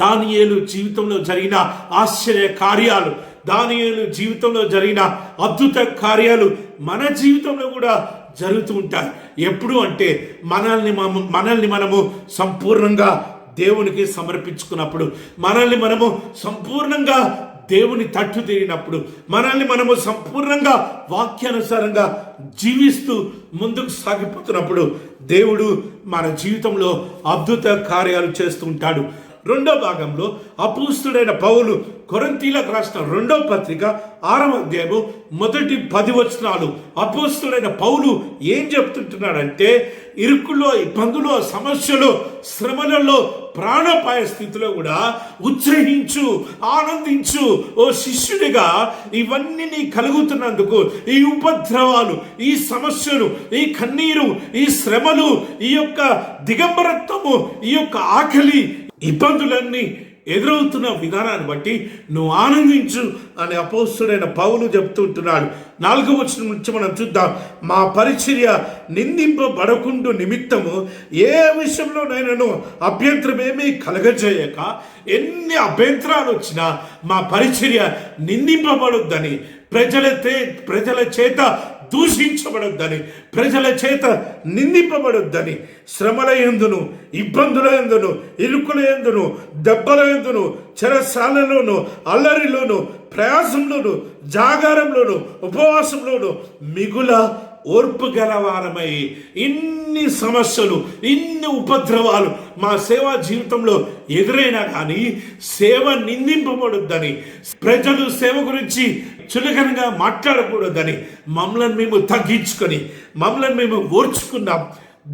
దానియేలు జీవితంలో జరిగిన ఆశ్చర్య కార్యాలు, దానియేలు జీవితంలో జరిగిన అద్భుత కార్యాలు మన జీవితంలో కూడా జరుగుతూ ఉంటాయి. ఎప్పుడు అంటే మనల్ని మనము సంపూర్ణంగా దేవునికి సమర్పించుకున్నప్పుడు, మనల్ని మనము సంపూర్ణంగా దేవుని తట్టు తిరిగినప్పుడు, మనల్ని మనము సంపూర్ణంగా వాక్యానుసారంగా జీవిస్తూ ముందుకు సాగిపోతున్నప్పుడు దేవుడు మన జీవితంలో అద్భుత కార్యాలు చేస్తూ ఉంటాడు. రెండో భాగంలో అపోస్తలుడైన పౌలు కొరింథీయులకు రాసిన 2వ పత్రిక 6వ అధ్యాయము మొదటి 10 వచనాలు అపోస్తలుడైన పౌలు ఏం చెప్తుంటున్నాడంటే, ఇరుకుల్లో, ఇబ్బందులో, సమస్యలో, శ్రమలలో, ప్రాణపాయ స్థితిలో కూడా ఉత్సహించు, ఆనందించు. ఓ శిష్యుడిగా ఇవన్నీ నీ కలుగుతున్నందుకు, ఈ ఉపద్రవాలు, ఈ సమస్యలు, ఈ కన్నీరు, ఈ శ్రమలు, ఈ యొక్క దిగంబరత్వము, ఈ యొక్క ఆకలి, ఇబ్బందులన్నీ ఎదురవుతున్న విధానాన్ని బట్టి నువ్వు ఆనందించు అని అపోస్తుడైన పౌలు చెప్తుంటున్నాడు. 4వ వచనం నుంచి మనం చూద్దాం. మా పరిచర్య నిందింపబడకుండు నిమిత్తము ఏ విషయంలోనైనాను అభ్యంతరమేమీ కలగజేయక, ఎన్ని అభ్యంతరాలు వచ్చినా మా పరిచర్య నిందింపబడొద్దని, ప్రజల చేత దూషించబడొద్దని, ప్రజల చేత నిందింపబడొద్దని, శ్రమల యందును, ఇబ్బందుల యందును, ఇరుకుల యందును, దెబ్బల యందును, చెరసాలలోను, అల్లరిలోను, ప్రయాసంలోను, జాగారంలోను, ఉపవాసంలోను మిగుల ఓర్పు గలవారమై, ఇన్ని సమస్యలు, ఇన్ని ఉపద్రవాలు మా సేవా జీవితంలో ఎదురైనా కానీ సేవ నిందింపబడొద్దని, ప్రజలు సేవ గురించి చులకనగా మాట్లాడకూడదని మమ్మల్ని మేము తగ్గించుకొని, మమ్మల్ని మేము ఓర్చుకున్నాం.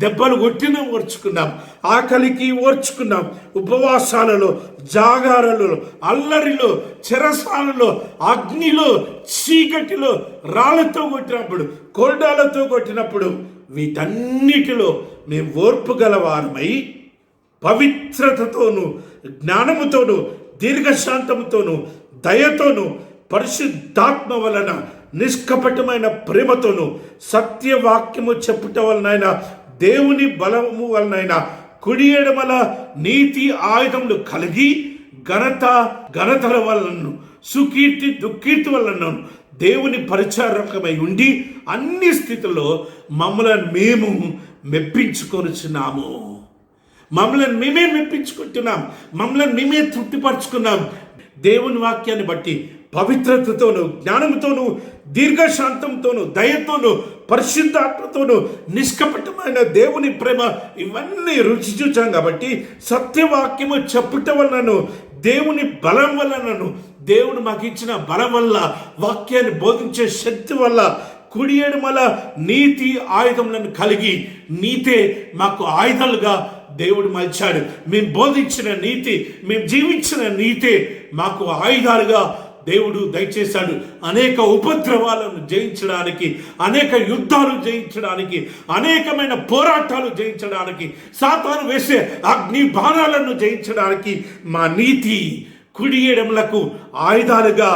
దెబ్బలు కొట్టిన ఓర్చుకున్నాం, ఆకలికి ఓర్చుకున్నాం, ఉపవాసాలలో, జాగారాలలో, అల్లరిలో, చెరసాలలో, అగ్నిలో, చీకటిలో, రాళ్లతో కొట్టినప్పుడు, కొరడాలతో కొట్టినప్పుడు, వీటన్నిటిలో మేము ఓర్పు గలవారమై పవిత్రతతోనూ, జ్ఞానముతోనూ, దీర్ఘశాంతముతోనూ, దయతోనూ, పరిశుద్ధాత్మ వలన నిష్కపటమైన ప్రేమతోనూ, సత్యవాక్యము చెప్పుట వలనైనా, దేవుని బలము వలనైనా, కుడి ఎడమల నీతి ఆయుధములు కలిగి, ఘనతల వలన, సుకీర్తి దుఃఖీర్తి వలన దేవుని పరిచారకమై ఉండి అన్ని స్థితుల్లో మమ్మల్ని మేము మెప్పించుకొనుచున్నాము. మమ్మల్ని మేమే మెప్పించుకుంటున్నాం, మమ్మల్ని మేమే తృప్తిపరుచుకున్నాం. దేవుని వాక్యాన్ని బట్టి పవిత్రతతోనూ, జ్ఞానంతోనూ, దీర్ఘశాంతంతోనూ, దయతోనూ, పరిశుద్ధాత్మతోనూ, నిష్కపటమైన దేవుని ప్రేమ, ఇవన్నీ రుచి చూచాం. కాబట్టి సత్యవాక్యము చెప్పుట వలనను, దేవుని బలం వలనను, దేవుడు మాకు ఇచ్చిన బలం వల్ల, వాక్యాన్ని బోధించే శక్తి వల్ల, కుడి ఎడమల నీతి ఆయుధములను కలిగి, నీతే మాకు ఆయుధాలుగా దేవుడు మలిచాడు. మేము బోధించిన నీతి, మేము జీవించిన నీతే మాకు ఆయుధాలుగా దేవుడు దయచేశాడు. అనేక ఉపద్రవాలను జయించడానికి, అనేక యుద్ధాలు జయించడానికి, అనేకమైన పోరాటాలు జయించడానికి, సాతాను వేసే అగ్ని బాణాలను జయించడానికి మా నీతి కుడి ఎడమలకు ఆయుధాలుగా,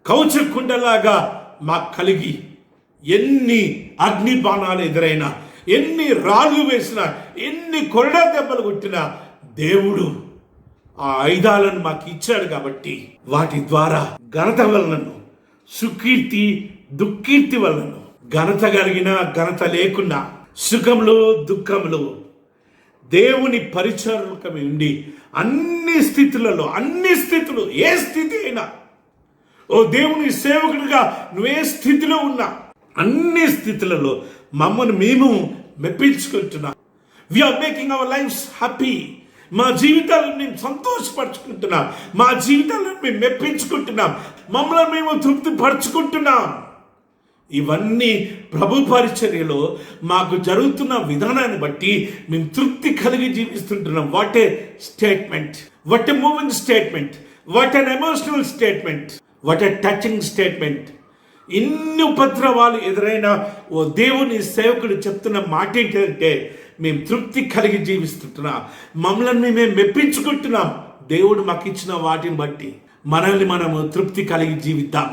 కవచకుండలాగా మాకు కలిగి, ఎన్ని అగ్ని బాణాలు ఎదురైనా, ఎన్ని రాళ్ళు వేసినా, ఎన్ని కొరడా దెబ్బలు కొట్టినా దేవుడు ఆ ఆయుధాలను మాకు ఇచ్చాడు. కాబట్టి వాటి ద్వారా ఘనత వలనను, సుకీర్తి దుఃఖీర్తి వలనను, ఘనత కలిగిన ఘనత లేకున్నా, సుఖంలో దుఃఖంలో దేవుని పరిచారకమై ఉండి అన్ని స్థితులలో, అన్ని స్థితులు, ఏ స్థితి అయినా, ఓ దేవుని సేవకుడిగా నువ్వే స్థితిలో ఉన్నా, అన్ని స్థితులలో మమ్మల్ని మేము మెప్పించుకుంటున్నాం. We are making our lives happy. మా జీవితాలను మేము సంతోషపరచుకుంటున్నాం, మా జీవితాలను మేము మెప్పించుకుంటున్నాం, మమ్మల్ని మేము తృప్తిపరచుకుంటున్నాం. ఇవన్నీ ప్రభు పరిచర్యలో మాకు జరుగుతున్న విధానాన్ని బట్టి మేము తృప్తి కలిగి జీవిస్తుంటున్నాం. What a statement, what a moving statement, what an emotional statement, what a touching statement. ఇన్ని ఉపద్రవాలు ఎదురైనా ఓ దేవుని సేవకుడు చెప్తున్న మాట ఏంటంటే, మేము తృప్తి కలిగి జీవిస్తుంటున్నాం, మమ్మల్ని మేమే మెప్పించుకుంటున్నాం. దేవుడు మాకు ఇచ్చిన వాటిని బట్టి మనల్ని మనము తృప్తి కలిగి జీవిద్దాం.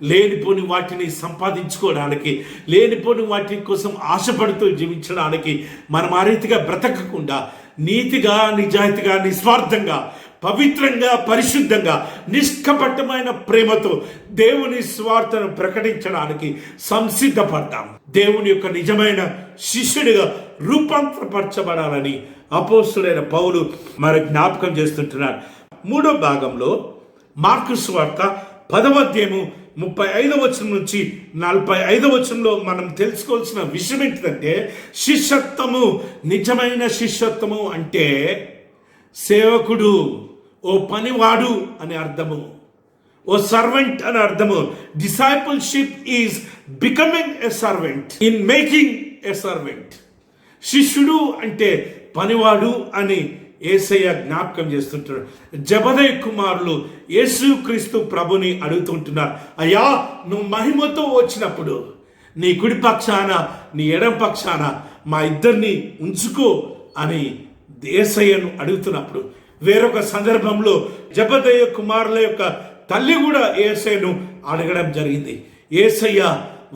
లేనిపోని వాటిని సంపాదించుకోవడానికి, లేనిపోని వాటి కోసం ఆశపడుతూ జీవించడానికి మనం ఆ రీతిగా బ్రతకకుండా నీతిగా, నిజాయితీగా, నిస్వార్థంగా, పవిత్రంగా, పరిశుద్ధంగా, నిష్కపటమైన ప్రేమతో దేవుని స్వార్థను ప్రకటించడానికి సంసిద్ధపడ్డాం. దేవుని యొక్క నిజమైన శిష్యుడిగా రూపాంతరపరచబడాలని అపోస్తులైన పౌలు మరి జ్ఞాపకం చేస్తుంటున్నాడు. 3వ భాగంలో మార్కు సువార్త 10వ అధ్యాయము 35వ వచనం నుంచి 45వ వచనంలో మనం తెలుసుకోవాల్సిన విషయం ఏంటంటే, శిష్యత్వము, నిజమైన శిష్యత్వము అంటే సేవకుడు, ఓ పనివాడు అని అర్థము, ఓ సర్వెంట్ అని అర్థము. Discipleship is becoming a servant in making a servant. శిష్యుడు అంటే పనివాడు అని యేసయ్య జ్ఞాపకం చేస్తుంటున్నాడు. జబదయి కుమారులు యేసుక్రీస్తు ప్రభుని అడుగుతుంటున్నారు, అయ్యా నువ్వు మహిమతో వచ్చినప్పుడు నీ కుడి పక్షాన, నీ ఎడం పక్షాన మా ఇద్దరిని ఉంచుకో అని యేసయ్యను అడుగుతున్నప్పుడు వేరొక సందర్భంలో జెబెదయి కుమారుల యొక్క తల్లి కూడా యేసయ్యను అడగడం జరిగింది. యేసయ్య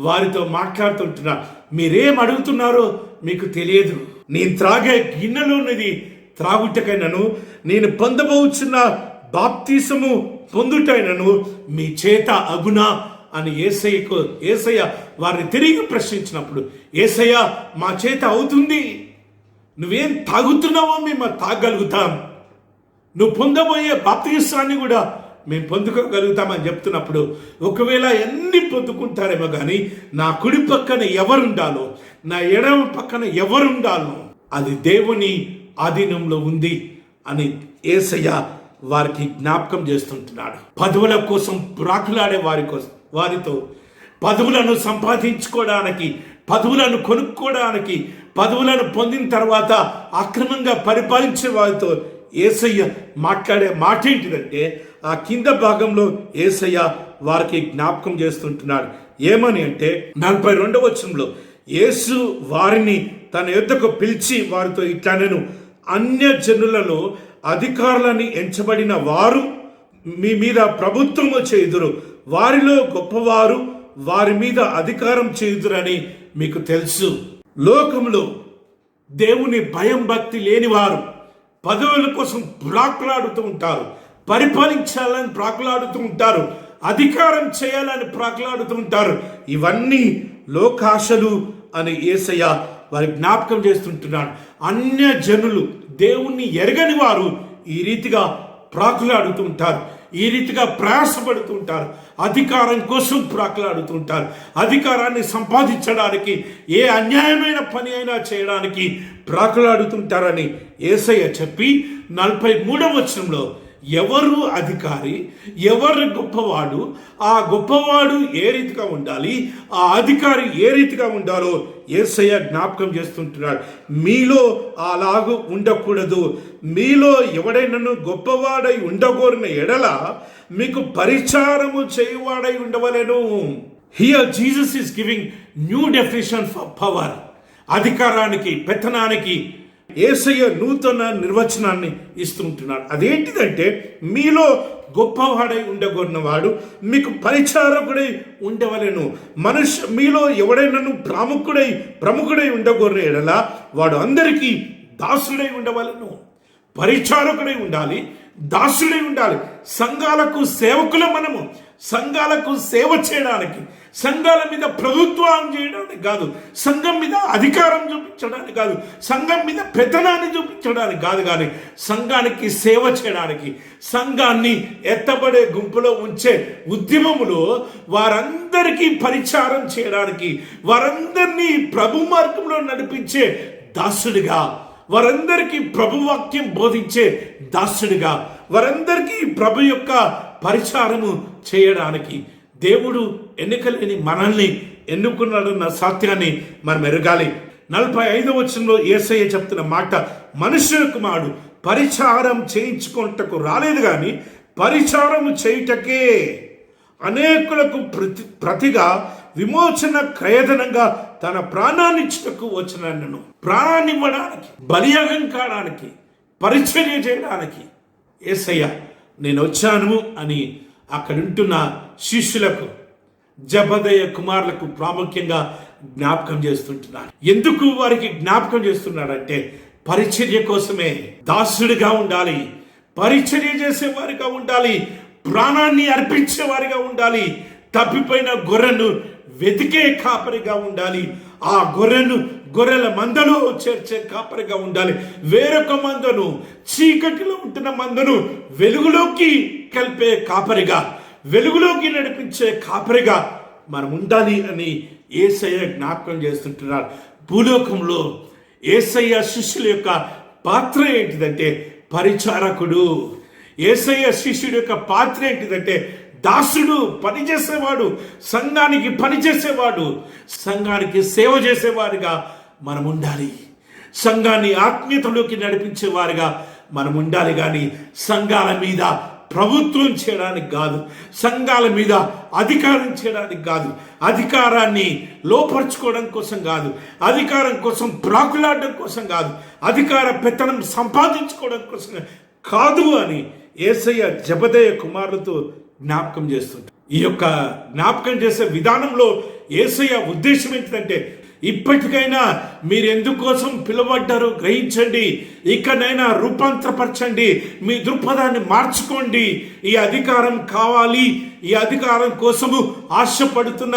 వారితో మాట్లాడుతుంటున్నా, మీరేం అడుగుతున్నారో మీకు తెలియదు. నేను త్రాగే గిన్నెలోనిది త్రాగుటకైనను, నేను పొందబోచున్న బాప్తీసము పొందుటైనను మీ చేత అగునా అని యేసయ్య వారిని తిరిగి ప్రశ్నించినప్పుడు, యేసయ్య మా చేత అవుతుంది, నువ్వేం తాగుతున్నావో మేము తాగలుగుతాం, నువ్వు పొందబోయే బాప్తీసాన్ని కూడా మేము పొందుకోగలుగుతామని చెప్తున్నప్పుడు, ఒకవేళ ఎన్ని పొందుకుంటారేమో కానీ నా కుడి పక్కన ఎవరుండాలో, నా ఎడమ పక్కన ఎవరుండాలో అది దేవుని ఆధీనంలో ఉంది అని యేసయ్య వారికి జ్ఞాపకం చేస్తుంటున్నాడు. పదవుల కోసం ప్రాకులాడే వారితో పదవులను సంపాదించుకోవడానికి, పదవులను కొనుక్కోవడానికి, పదవులను పొందిన తర్వాత అక్రమంగా పరిపాలించే వారితో యేసయ్య మాట్లాడే మాట ఏంటిదంటే, ఆ కింద భాగంలో యేసయ్య వారికి జ్ఞాపకం చేస్తుంటున్నాడు. ఏమని అంటే 42వ వచనంలో యేసు వారిని తన యొద్దకు పిలిచి వారితో ఇట్లా, నేను అన్యజనులలో అధికారులని ఎంచబడిన వారు మీ మీద ప్రభుత్వము చేయుదురు, వారిలో గొప్పవారు వారి మీద అధికారం చేయుదురని మీకు తెలుసు. లోకంలో దేవుని భయం భక్తి లేని వారు పదవుల కోసం ప్రాకులాడుతూ ఉంటారు, పరిపాలించాలని ప్రాకులాడుతూ ఉంటారు, అధికారం చేయాలని ప్రాకులాడుతూ ఉంటారు. ఇవన్నీ లోకాశలు అని యేసయ్య వారి జ్ఞాపకం చేస్తుంటున్నాడు. అన్య జనులు, దేవుణ్ణి ఎరగని వారు ఈ రీతిగా ప్రాకులాడుతూ ఉంటారు, ఈ రీతిగా ప్రయాసపడుతూ ఉంటారు, అధికారం కోసం ప్రాకులాడుతూ ఉంటారు, అధికారాన్ని సంపాదించడానికి ఏ అన్యాయమైన పని అయినా చేయడానికి ప్రాకులాడుతుంటారని యేసయ్య చెప్పి 43వ వచనంలో ఎవరు అధికారి, ఎవరు గొప్పవాడు, ఆ గొప్పవాడు ఏ రీతిగా ఉండాలి, ఆ అధికారి ఏ రీతిగా ఉండాలో యేసయ్య జ్ఞాపకం చేస్తుంటున్నాడు. మీలో అలాగూ ఉండకూడదు, మీలో ఎవడైనాను గొప్పవాడై ఉండగోరిన ఎడల మీకు పరిచారము చేయువాడై ఉండవలెను. Here Jesus is giving new definition for power. అధికారానికి, పెత్తనానికి యేసయ్య నూతన నిర్వచనాన్ని ఇస్తుంటున్నాడు. అదేంటిదంటే, మీలో గొప్పవాడై ఉండగొన్నవాడు మీకు పరిచారకుడై ఉండవలెను. మీలో ఎవడైనాను ప్రముఖుడై ఉండగొర్ర ఎడల వాడు అందరికీ దాసుడై ఉండవలెను. పరిచారకుడై ఉండాలి, దాసుడై ఉండాలి. సంఘాలకు సేవకులు మనము, సంఘాలకు సేవ చేయడానికి, సంఘాల మీద ప్రభుత్వం చేయడానికి కాదు, సంఘం మీద అధికారం చూపించడానికి కాదు, సంఘం మీద పెత్తనాన్ని చూపించడానికి కాదు, కానీ సంఘానికి సేవ చేయడానికి, సంఘాన్ని ఎత్తబడే గుంపులో ఉంచే ఉద్యమములో వారందరికీ పరిచారం చేయడానికి, వారందరినీ ప్రభు మార్గంలో నడిపించే దాసుడిగా, వారందరికీ ప్రభువాక్యం బోధించే దాసుడిగా, వారందరికీ ప్రభు యొక్క పరిచారము చేయడానికి దేవుడు ఎన్నికలేని మనల్ని ఎన్నుకున్నాడన్న సత్యాన్ని మనం ఎరగాలి. 45వ వచనంలో యేసయ్య చెప్తున్న మాట, మనుష్య కుమారుడు పరిచారం చేయించుకుంటకు రాలేదు కానీ పరిచారము చేయుటకే అనేకులకు ప్రతిగా విమోచన క్రయధనంగా తన ప్రాణాన్ని ఇచ్చుటకు వచ్చినను. ప్రాణాన్ని ఇవ్వడానికి, బలియాగం కావడానికి, పరిచర్య చేయడానికి యేసయ్య నేను వచ్చాను అని అక్కడుంటున్న శిష్యులకు, జెబెదయి కుమారులకు ప్రాముఖ్యంగా జ్ఞాపకం చేస్తుంటున్నాడు. ఎందుకు వారికి జ్ఞాపకం చేస్తున్నాడంటే, పరిచర్య కోసమే. దాసుడిగా ఉండాలి, పరిచర్య చేసేవారిగా ఉండాలి, ప్రాణాన్ని అర్పించేవారిగా ఉండాలి, తప్పిపోయిన గొర్రెను వెతికే కాపరిగా ఉండాలి, ఆ గొర్రెల మందలో చేర్చే కాపరిగా ఉండాలి, వేరొక మందను, చీకటిలో ఉంటున్న మందను వెలుగులోకి కలిపే కాపరిగా, వెలుగులోకి నడిపించే కాపరిగా మనం ఉండాలి అని యేసయ్య జ్ఞాపకం చేస్తుంటున్నాడు. భూలోకంలో యేసయ్య శిష్యుల యొక్క పాత్ర ఏంటిదంటే పరిచారకుడు. యేసయ్య శిష్యుడి యొక్క పాత్ర ఏంటిదంటే దాసుడు, పనిచేసేవాడు, సంఘానికి పనిచేసేవాడు, సంఘానికి సేవ చేసేవారిగా మనం ఉండాలి. సంఘాన్ని ఆత్మీయతలోకి నడిపించేవారిగా మనం ఉండాలి. కానీ సంఘాల మీద ప్రభుత్వం చేయడానికి కాదు, సంఘాల మీద అధికారం చేయడానికి కాదు, అధికారాన్ని లోపరుచుకోవడం కోసం కాదు, అధికారం కోసం ప్రాకులాడడం కోసం కాదు, అధికార పెత్తనం సంపాదించుకోవడం కోసం కాదు అని యేసయ్య జెబెదయి కుమారులతో జ్ఞాపకం చేస్తుంటారు. ఈ యొక్క జ్ఞాపకం చేసే విధానంలో యేసయ్య ఉద్దేశం ఏంటంటే, ఇప్పటికైనా మీరు ఎందుకోసం పిలువబడ్డారో గ్రహించండి, ఇకనైనా రూపాంతరపరచండి, మీ దృక్పథాన్ని మార్చుకోండి. ఈ అధికారం కావాలి, ఈ అధికారం కోసము ఆశపడుతున్న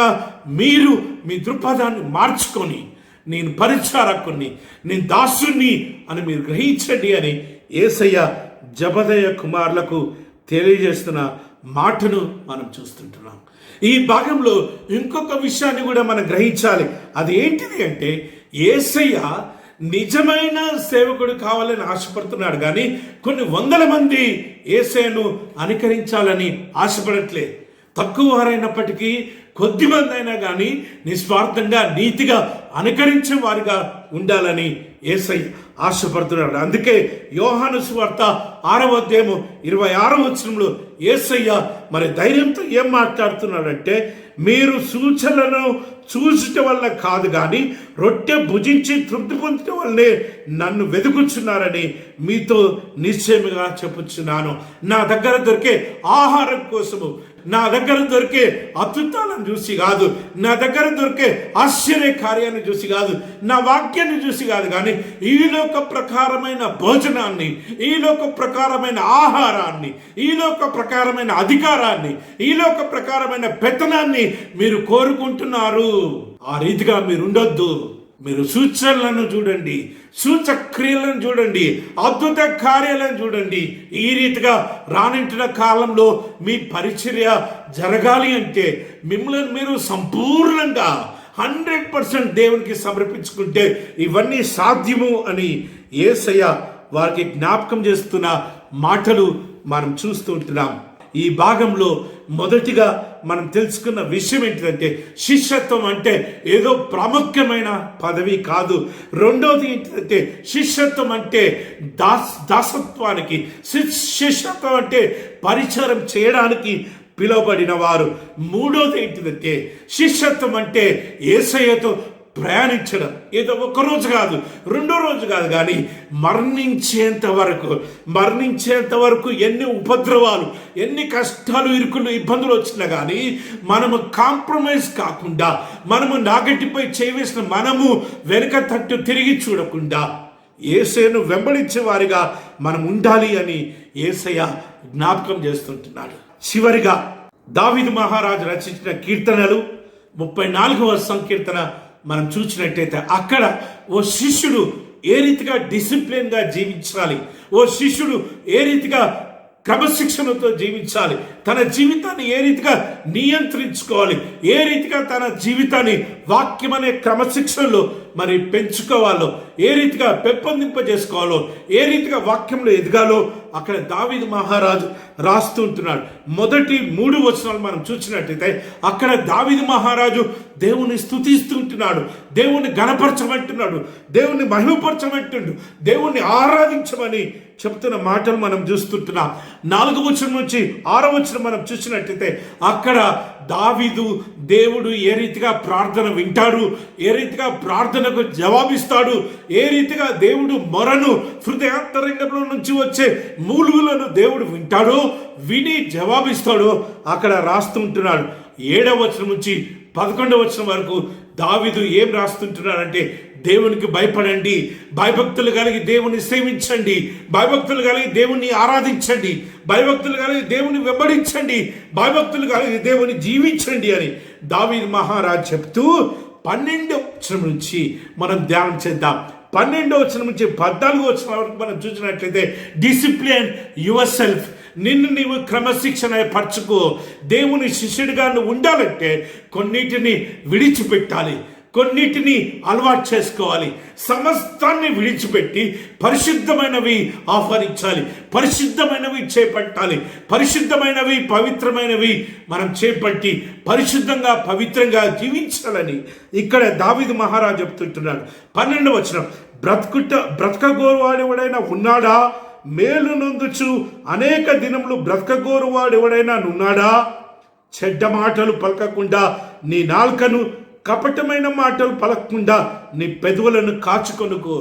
మీరు మీ దృక్పథాన్ని మార్చుకొని, నేను పరిచారకుణ్ణి, నేను దాసుని అని మీరు గ్రహించండి అని యేసయ్య జెబెదయి కుమారులకు తెలియజేస్తున్న మాటను మనం చూస్తుంటున్నాం. ఈ భాగంలో ఇంకొక విషయాన్ని కూడా మనం గ్రహించాలి. అది ఏంటిది అంటే, యేసయ్య నిజమైన సేవకుడు కావాలని ఆశపడుతున్నాడు, కానీ కొన్ని వందల మంది యేసయ్యను అనుకరించాలని ఆశపడట్లే. తక్కువ వారైనప్పటికీ కొద్ది మంది అయినా కానీ నిస్వార్థంగా నీతిగా అనుకరించే వారిగా ఉండాలని యేసయ్య ఆశపడుతున్నాడు. అందుకే యోహాను సువార్త 6వ అధ్యాయము 26వ వచనంలో యేసయ్య మరి ధైర్యంతో ఏం మాట్లాడుతున్నాడంటే, మీరు సూచనలను చూచుట వల్ల కాదు కానీ రొట్టె భుజించి తృప్తి పొందటం వల్లనే నన్ను వెతుకుచున్నారని మీతో నిశ్చయముగా చెప్పుచున్నాను. నా దగ్గర దొరికే ఆహారం కోసము, నా దగ్గర దొరికే అద్భుతాలను చూసి కాదు, నా దగ్గర దొరికే ఆశ్చర్య కార్యాన్ని చూసి కాదు, నా వాక్యాన్ని చూసి కాదు, కానీ ఈ లోక ప్రకారమైన భోజనాన్ని, ఈ లోక ప్రకారమైన ఆహారాన్ని, ఈ లోక ప్రకారమైన అధికారాన్ని, ఈ లోక ప్రకారమైన పెత్తనాన్ని మీరు కోరుకుంటున్నారు. ఆ రీతిగా మీరు ఉండొద్దు. మీరు సూచనలను చూడండి, సూచక్రియలను చూడండి, అద్భుత కార్యాలను చూడండి. ఈ రీతిగా రానుంటున్న కాలంలో మీ పరిచర్య జరగాలి అంటే మిమ్మల్ని మీరు సంపూర్ణంగా 100% దేవునికి సమర్పించుకుంటే ఇవన్నీ సాధ్యము అని యేసయ్య వారికి జ్ఞాపకం చేస్తున్న మాటలు మనం చూస్తూ ఉంటున్నాం. ఈ భాగంలో మొదటిగా మనం తెలుసుకున్న విషయం ఏంటంటే, శిష్యత్వం అంటే ఏదో ప్రాముఖ్యమైన పదవి కాదు. రెండోది ఏంటంటే, శిష్యత్వం అంటే దాసత్వానికి, శిష్యత్వం అంటే పరిచయం చేయడానికి పిలువబడిన వారు. మూడోది ఏంటిదంటే, శిష్యత్వం అంటే యేసయ్యతో ప్రయాణించడం. ఏదో ఒక్కరోజు కాదు, రెండో రోజు కాదు, కానీ మరణించేంత వరకు ఎన్ని ఉపద్రవాలు, ఎన్ని కష్టాలు, ఇరుకులు, ఇబ్బందులు వచ్చినా కానీ మనము కాంప్రమైజ్ కాకుండా, మనము నాగటిపై చేయవేసిన మనము వెనుక తట్టు తిరిగి చూడకుండా యేసయ్యను వెంబడించే వారిగా మనం ఉండాలి అని యేసయ్య జ్ఞాపకం చేస్తుంటున్నాడు. చివరిగా దావీదు మహారాజు రచించిన కీర్తనలు 34వ సంకీర్తన మనం చూసినట్టయితే, అక్కడ ఓ శిష్యుడు ఏ రీతిగా డిసిప్లిన్గా జీవించాలి, ఓ శిష్యుడు ఏ రీతిగా క్రమశిక్షణతో జీవించాలి, తన జీవితాన్ని ఏ రీతిగా నియంత్రించుకోవాలి, ఏ రీతిగా తన జీవితాన్ని వాక్యం అనే క్రమశిక్షణలో మరి పెంచుకోవాలో, ఏ రీతిగా పెంపొందింపజేసుకోవాలో, ఏ రీతిగా వాక్యంలో ఎదగాలో అక్కడ దావీదు మహారాజు రాస్తూ ఉంటున్నాడు. మొదటి 3 వచనాలు మనం చూసినట్టయితే అక్కడ దావీదు మహారాజు దేవుని స్తుతిస్తుంటున్నాడు, దేవుణ్ణి గణపరచమంటున్నాడు, దేవుణ్ణి మహిమపరచమంటుండు, దేవుణ్ణి ఆరాధించమని చెప్తున్న మాటలు మనం చూస్తుంటున్నాం. 4వ వచనం నుంచి 6వ వచనం మనం చూసినట్టయితే అక్కడ దావీదు దేవుడు ఏ రీతిగా ప్రార్థన వింటాడు, ఏ రీతిగా ప్రార్థనకు జవాబిస్తాడు, ఏ రీతిగా దేవుడు మొరను, హృదయాంతరంగంలో నుంచి వచ్చే మూలుగులను దేవుడు వింటాడో, విని జవాబిస్తాడో అక్కడ రాస్తూ ఉంటున్నాడు. 7వ వచనం నుంచి 11వ వచనం వరకు దావీదు ఏం రాస్తుంటున్నాడంటే, దేవునికి భయపడండి, భయభక్తులు కలిగి దేవుని సేవించండి, భయభక్తులు కలిగి దేవుణ్ణి ఆరాధించండి, భయభక్తులు కలిగి దేవుని వెంబడించండి, భయభక్తులు కలిగి దేవుని జీవించండి అని దావీదు మహారాజు చెప్తూ 12వ వచనం నుంచి మనం ధ్యానం చేద్దాం. 12వ వచనం నుంచి 14వ వచనం వరకు మనం చూసినట్లయితే, డిసిప్లిన్ యువర్ సెల్ఫ్, నిన్ను నీవు క్రమశిక్షణ పరచుకో. దేవుని శిష్యుడిగా నువ్వు ఉండాలంటే కొన్నిటిని విడిచిపెట్టాలి, కొన్నిటిని అలవాటు చేసుకోవాలి. సమస్తాన్ని విడిచిపెట్టి పరిశుద్ధమైనవి ఆహ్వానించాలి, పరిశుద్ధమైనవి చేపట్టాలి, పరిశుద్ధమైనవి పవిత్రమైనవి మనం చేపట్టి పరిశుద్ధంగా పవిత్రంగా జీవించాలని ఇక్కడ దావీదు మహారాజు చెప్తుంటున్నాడు. 12వ వచనం, బ్రతకగోరువాడెవడైనా ఉన్నాడా, మేలు నొందుచు అనేక దినములు బ్రతకగోరువాడెవడైనా ఉన్నాడా, చెడ్డ మాటలు పలకకుండా నీ నాలుకను, కపటమైన మాటలు పలకకుండా నీ పెదవులను కాచుకొనుకో.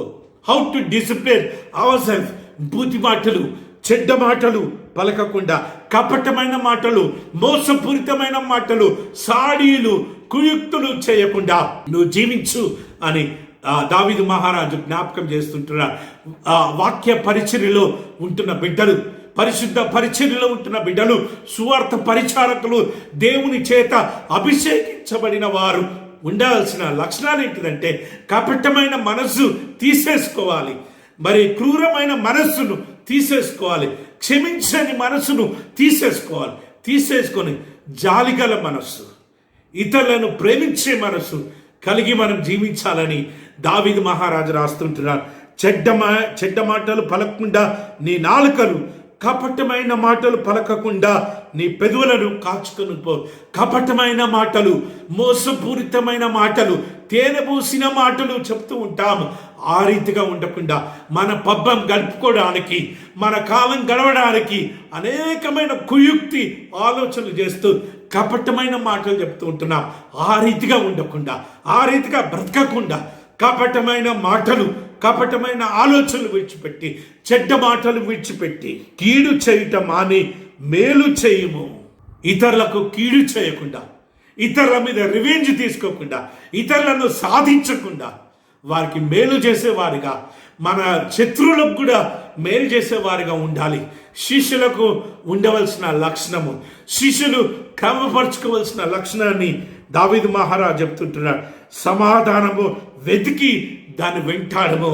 How to discipline our self. బూతి మాటలు, చెడ్డ మాటలు పలకకుండా, కపటమైన మాటలు, మోసపూరితమైన మాటలు, సాడీలు, కుయుక్తులు చేయకుండా నువ్వు జీవించు అని దావీదు మహారాజు జ్ఞాపకం చేస్తుంటున్నారు. వాక్య పరిచర్యలో ఉంటున్న బిడ్డలు, పరిశుద్ధ పరిచర్యలో ఉంటున్న బిడ్డలు, సువార్త పరిచారకులు, దేవుని చేత అభిషేకించబడిన వారు ఉండాల్సిన లక్షణాలు ఏంటిదంటే కపటమైన మనస్సు తీసేసుకోవాలి, మరి క్రూరమైన మనస్సును తీసేసుకోవాలి, క్షమించని మనస్సును తీసేసుకొని జాలిగల మనస్సు, ఇతరులను ప్రేమించే మనస్సు కలిగి మనం జీవించాలని దావీదు మహారాజు రాస్తుంటున్నారు. చెడ్డ మాటలు పలకకుండా నీ నాలుకలు, కపటమైన మాటలు పలకకుండా నీ పెదవులను కాచుకొని పో. కపటమైన మాటలు, మోసపూరితమైన మాటలు, తేనె పూసిన మాటలు చెప్తూ ఉంటాము. ఆ రీతిగా ఉండకుండా మన పబ్బం గడుపుకోవడానికి, మన కాలం గడవడానికి అనేకమైన కుయుక్తి ఆలోచనలు చేస్తూ కపటమైన మాటలు చెప్తూ ఉంటున్నాం. ఆ రీతిగా ఉండకుండా, ఆ రీతిగా బ్రతకకుండా, కపటమైన మాటలు, కపటమైన ఆలోచనలు విడిచిపెట్టి, చెడ్డ మాటలు విడిచిపెట్టి, కీడు చేయుట మాని మేలు చేయుము. ఇతరులకు కీడు చేయకుండా, ఇతరుల మీద రివెంజ్ తీసుకోకుండా, ఇతరులను సాధించకుండా వారికి మేలు చేసేవారిగా, మన శత్రువులకు కూడా మేలు చేసేవారిగా ఉండాలి. శిష్యులకు ఉండవలసిన లక్షణము, శిష్యులు క్రమపరచుకోవలసిన లక్షణాన్ని దావీదు మహారాజు చెప్తుంటున్నాడు. సమాధానము వెతికి దాన్ని వెంటాడము.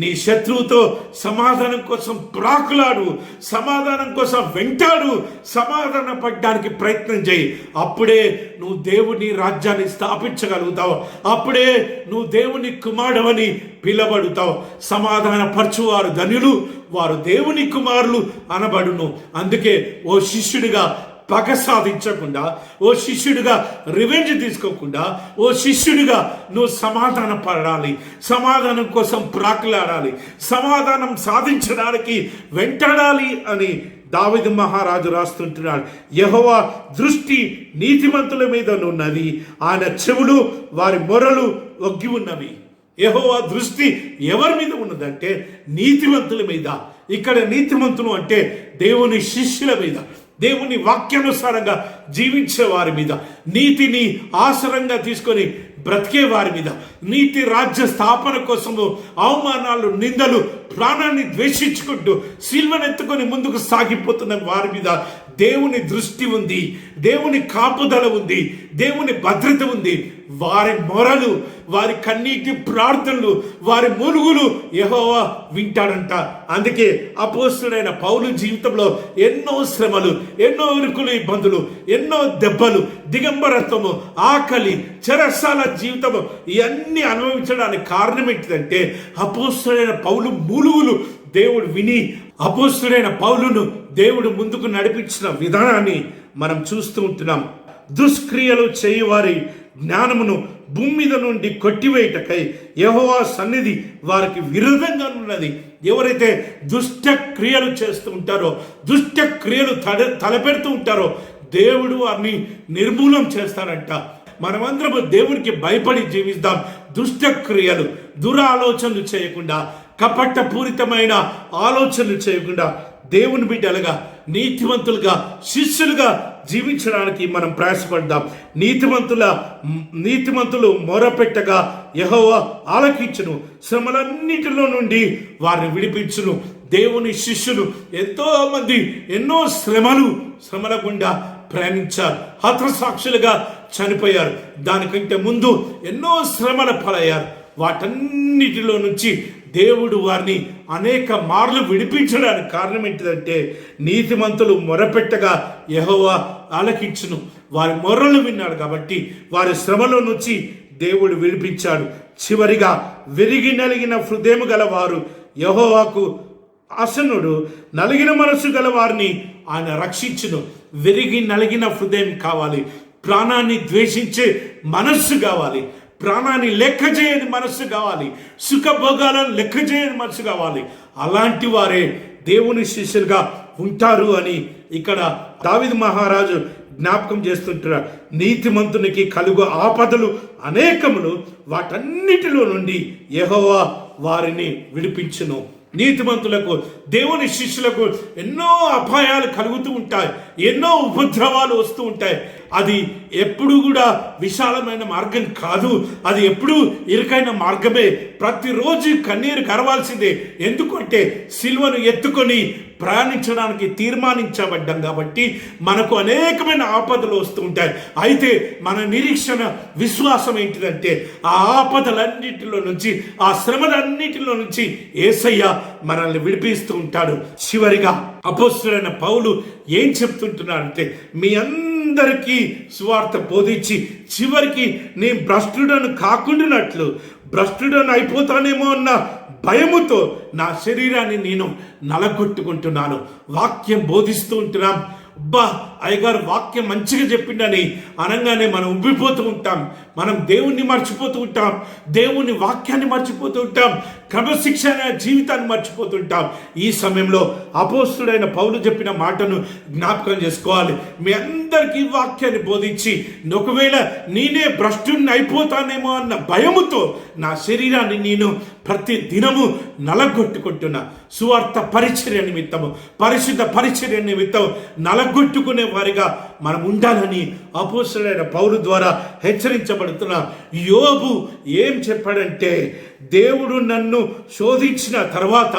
నీ శత్రువుతో సమాధానం కోసం ప్రాకులాడు, సమాధానం కోసం వెంటాడు, సమాధాన పడడానికి ప్రయత్నం చేయి. అప్పుడే నువ్వు దేవుని రాజ్యాన్ని స్థాపించగలుగుతావు, అప్పుడే నువ్వు దేవుని కుమారుడవని పిలబడుతావు. సమాధాన పరచువారు ధన్యులు, వారు దేవుని కుమారులు అనబడును. అందుకే ఓ శిష్యుడిగా పగ సాధించకుండా, ఓ శిష్యుడిగా రివెంజ్ తీసుకోకుండా, ఓ శిష్యుడిగా నువ్వు సమాధానం పడాలి, సమాధానం కోసం ప్రాకులాడాలి, సమాధానం సాధించడానికి వెంటాడాలి అని దావీదు మహారాజు రాస్తుంటున్నాడు. యెహోవా దృష్టి నీతిమంతుల మీద ఉన్నది, ఆయన చెవులు వారి మొరలు ఒగ్గి ఉన్నవి. యెహోవా దృష్టి ఎవరి మీద ఉన్నదంటే నీతిమంతుల మీద. ఇక్కడ నీతిమంతులు అంటే దేవుని శిష్యుల మీద, దేవుని వాక్యానుసారంగా జీవించే వారి మీద, నీతిని ఆసరంగా తీసుకొని బ్రతికే వారి మీద, నీతి రాజ్య స్థాపన కోసము అవమానాలు, నిందలు, ప్రాణాన్ని ద్వేషించుకుంటూ సిల్వనెత్తుకొని ముందుకు సాగిపోతున్న వారి మీద దేవుని దృష్టి ఉంది, దేవుని కాపుదల ఉంది, దేవుని భద్రత ఉంది. వారి మొరలు, వారి కన్నీటి ప్రార్థనలు, వారి మురుగులు యెహోవా వింటాడంట. అందుకే అపోస్తుడైన పౌలు జీవితంలో ఎన్నో శ్రమలు, ఎన్నో ఇరుకులు, ఇబ్బందులు, ఎన్నో దెబ్బలు, దిగంబరత్వము, ఆకలి, చెరసాల జీవితము ఇవన్నీ అనుభవించడానికి కారణం ఏంటిదంటే అపోస్తుడైన పౌలు మురుగులు దేవుడు విని, అపోస్తుడైన పౌలును దేవుడు ముందుకు నడిపించిన విధానాన్ని మనం చూస్తూ ఉంటున్నాం. దుష్క్రియలు చేయువారి జ్ఞానమును భూమి మీద నుండి కొట్టివేయటకై యెహోవా సన్నిధి వారికి విరుద్ధంగా ఉన్నది. ఎవరైతే దుష్ట క్రియలు చేస్తూ ఉంటారో, దుష్ట క్రియలు తలపెడుతూ ఉంటారో దేవుడు వారిని నిర్మూలం చేస్తారంట. మనమందరం దేవునికి భయపడి జీవిస్తాం. దుష్ట క్రియలు, దురాలోచనలు చేయకుండా, కపటపూరితమైన ఆలోచనలు చేయకుండా దేవుని బిడ్డలుగా, నీతిమంతులుగా, శిష్యులుగా జీవించడానికి మనం ప్రయాసపడ్డాం. నీతిమంతులు మొరపెట్టగా యెహోవా ఆలకించును, శ్రమలన్నిటిలో నుండి వారిని విడిపించును. దేవుని శిష్యులు ఎంతో మంది ఎన్నో శ్రమల గుండా ప్రయాణించారు, హతసాక్షులుగా చనిపోయారు. దానికంటే ముందు ఎన్నో శ్రమల పాలయ్యారు. వాటన్నిటిలో నుంచి దేవుడు వారిని అనేక మార్లు విడిపించడానికి కారణం ఏంటిదంటే నీతిమంతులు మొరపెట్టగా యెహోవా ఆలకించును, వారి మొర్రలు విన్నాడు కాబట్టి వారి శ్రమలో నుంచి దేవుడు విడిపించాడు. చివరిగా విరిగి నలిగిన హృదయము గలవారు యెహోవాకు ఆసనుడు, నలిగిన మనసు గల వారిని ఆయన రక్షించును. విరిగి నలిగిన హృదయం కావాలి, ప్రాణాన్ని ద్వేషించే మనస్సు కావాలి, ప్రాణాన్ని లెక్క చేయని మనస్సు కావాలి, సుఖభోగాలను లెక్క చేయని మనస్సు కావాలి. అలాంటి వారే దేవుని శిష్యులుగా ఉంటారు అని ఇక్కడ దావీదు మహారాజు జ్ఞాపకం చేస్తుంటారు. నీతిమంతునికి కలుగు ఆపదలు అనేకములు, వాటన్నిటిలో నుండి యెహోవా వారిని విడిపించును. నీతిమంతులకు, దేవుని శిష్యులకు ఎన్నో అపాయాలు కలుగుతూ ఉంటాయి, ఎన్నో ఉపద్రవాలు వస్తూ ఉంటాయి. అది ఎప్పుడు కూడా విశాలమైన మార్గం కాదు, అది ఎప్పుడు ఇరుకైన మార్గమే. ప్రతిరోజు కన్నీరు కరవాల్సిందే. ఎందుకంటే సిలువను ఎత్తుకొని ప్రయాణించడానికి తీర్మానించబడ్డాం కాబట్టి మనకు అనేకమైన ఆపదలు వస్తూ ఉంటాయి. అయితే మన నిరీక్షణ, విశ్వాసం ఏంటిదంటే ఆ ఆపదలన్నిటిలో నుంచి, ఆ శ్రమలన్నిటిలో నుంచి యేసయ్య మనల్ని విడిపిస్తూ ఉంటాడు. చివరిగా అపోస్తలుడైన పౌలు ఏం చెప్తుంటున్నాడంటే, మీ అందరికీ సువార్త బోధించి చివరికి నేను భ్రష్టుడను కాకుండానట్లు, భ్రష్టుడను అయిపోతానేమో అన్న భయముతో నా శరీరాన్ని నేను నలగొట్టుకుంటున్నాను. వాక్యం బోధిస్తూ ఉంటున్నాం. అబ్బా, అయ్యగారు వాక్యం మంచిగా చెప్పిండని అనగానే మనం ఉబ్బిపోతూ ఉంటాం, మనం దేవుణ్ణి మర్చిపోతూ ఉంటాం, దేవుని వాక్యాన్ని మర్చిపోతూ ఉంటాం, క్రమశిక్షణ జీవితాన్ని మర్చిపోతుంటాం. ఈ సమయంలో అపోస్తలుడైన పౌలు చెప్పిన మాటను జ్ఞాపకం చేసుకోవాలి. మీ అందరికీ వాక్యాన్ని బోధించి ఒకవేళ నేనే భ్రష్టుని అయిపోతానేమో అన్న భయముతో నా శరీరాన్ని నేను ప్రతి దినము నలగొట్టుకుంటున్నా. సువార్త పరిచర్య నిమిత్తము, పరిశుద్ధ పరిచర్య నిమిత్తం నలగొట్టుకునే వారిగా మనం ఉండాలని అపోస్తలుడైన పౌలు ద్వారా హెచ్చరించబడుతున్న యోబు ఏం చెప్పాడంటే, దేవుడు నన్ను శోధించిన తర్వాత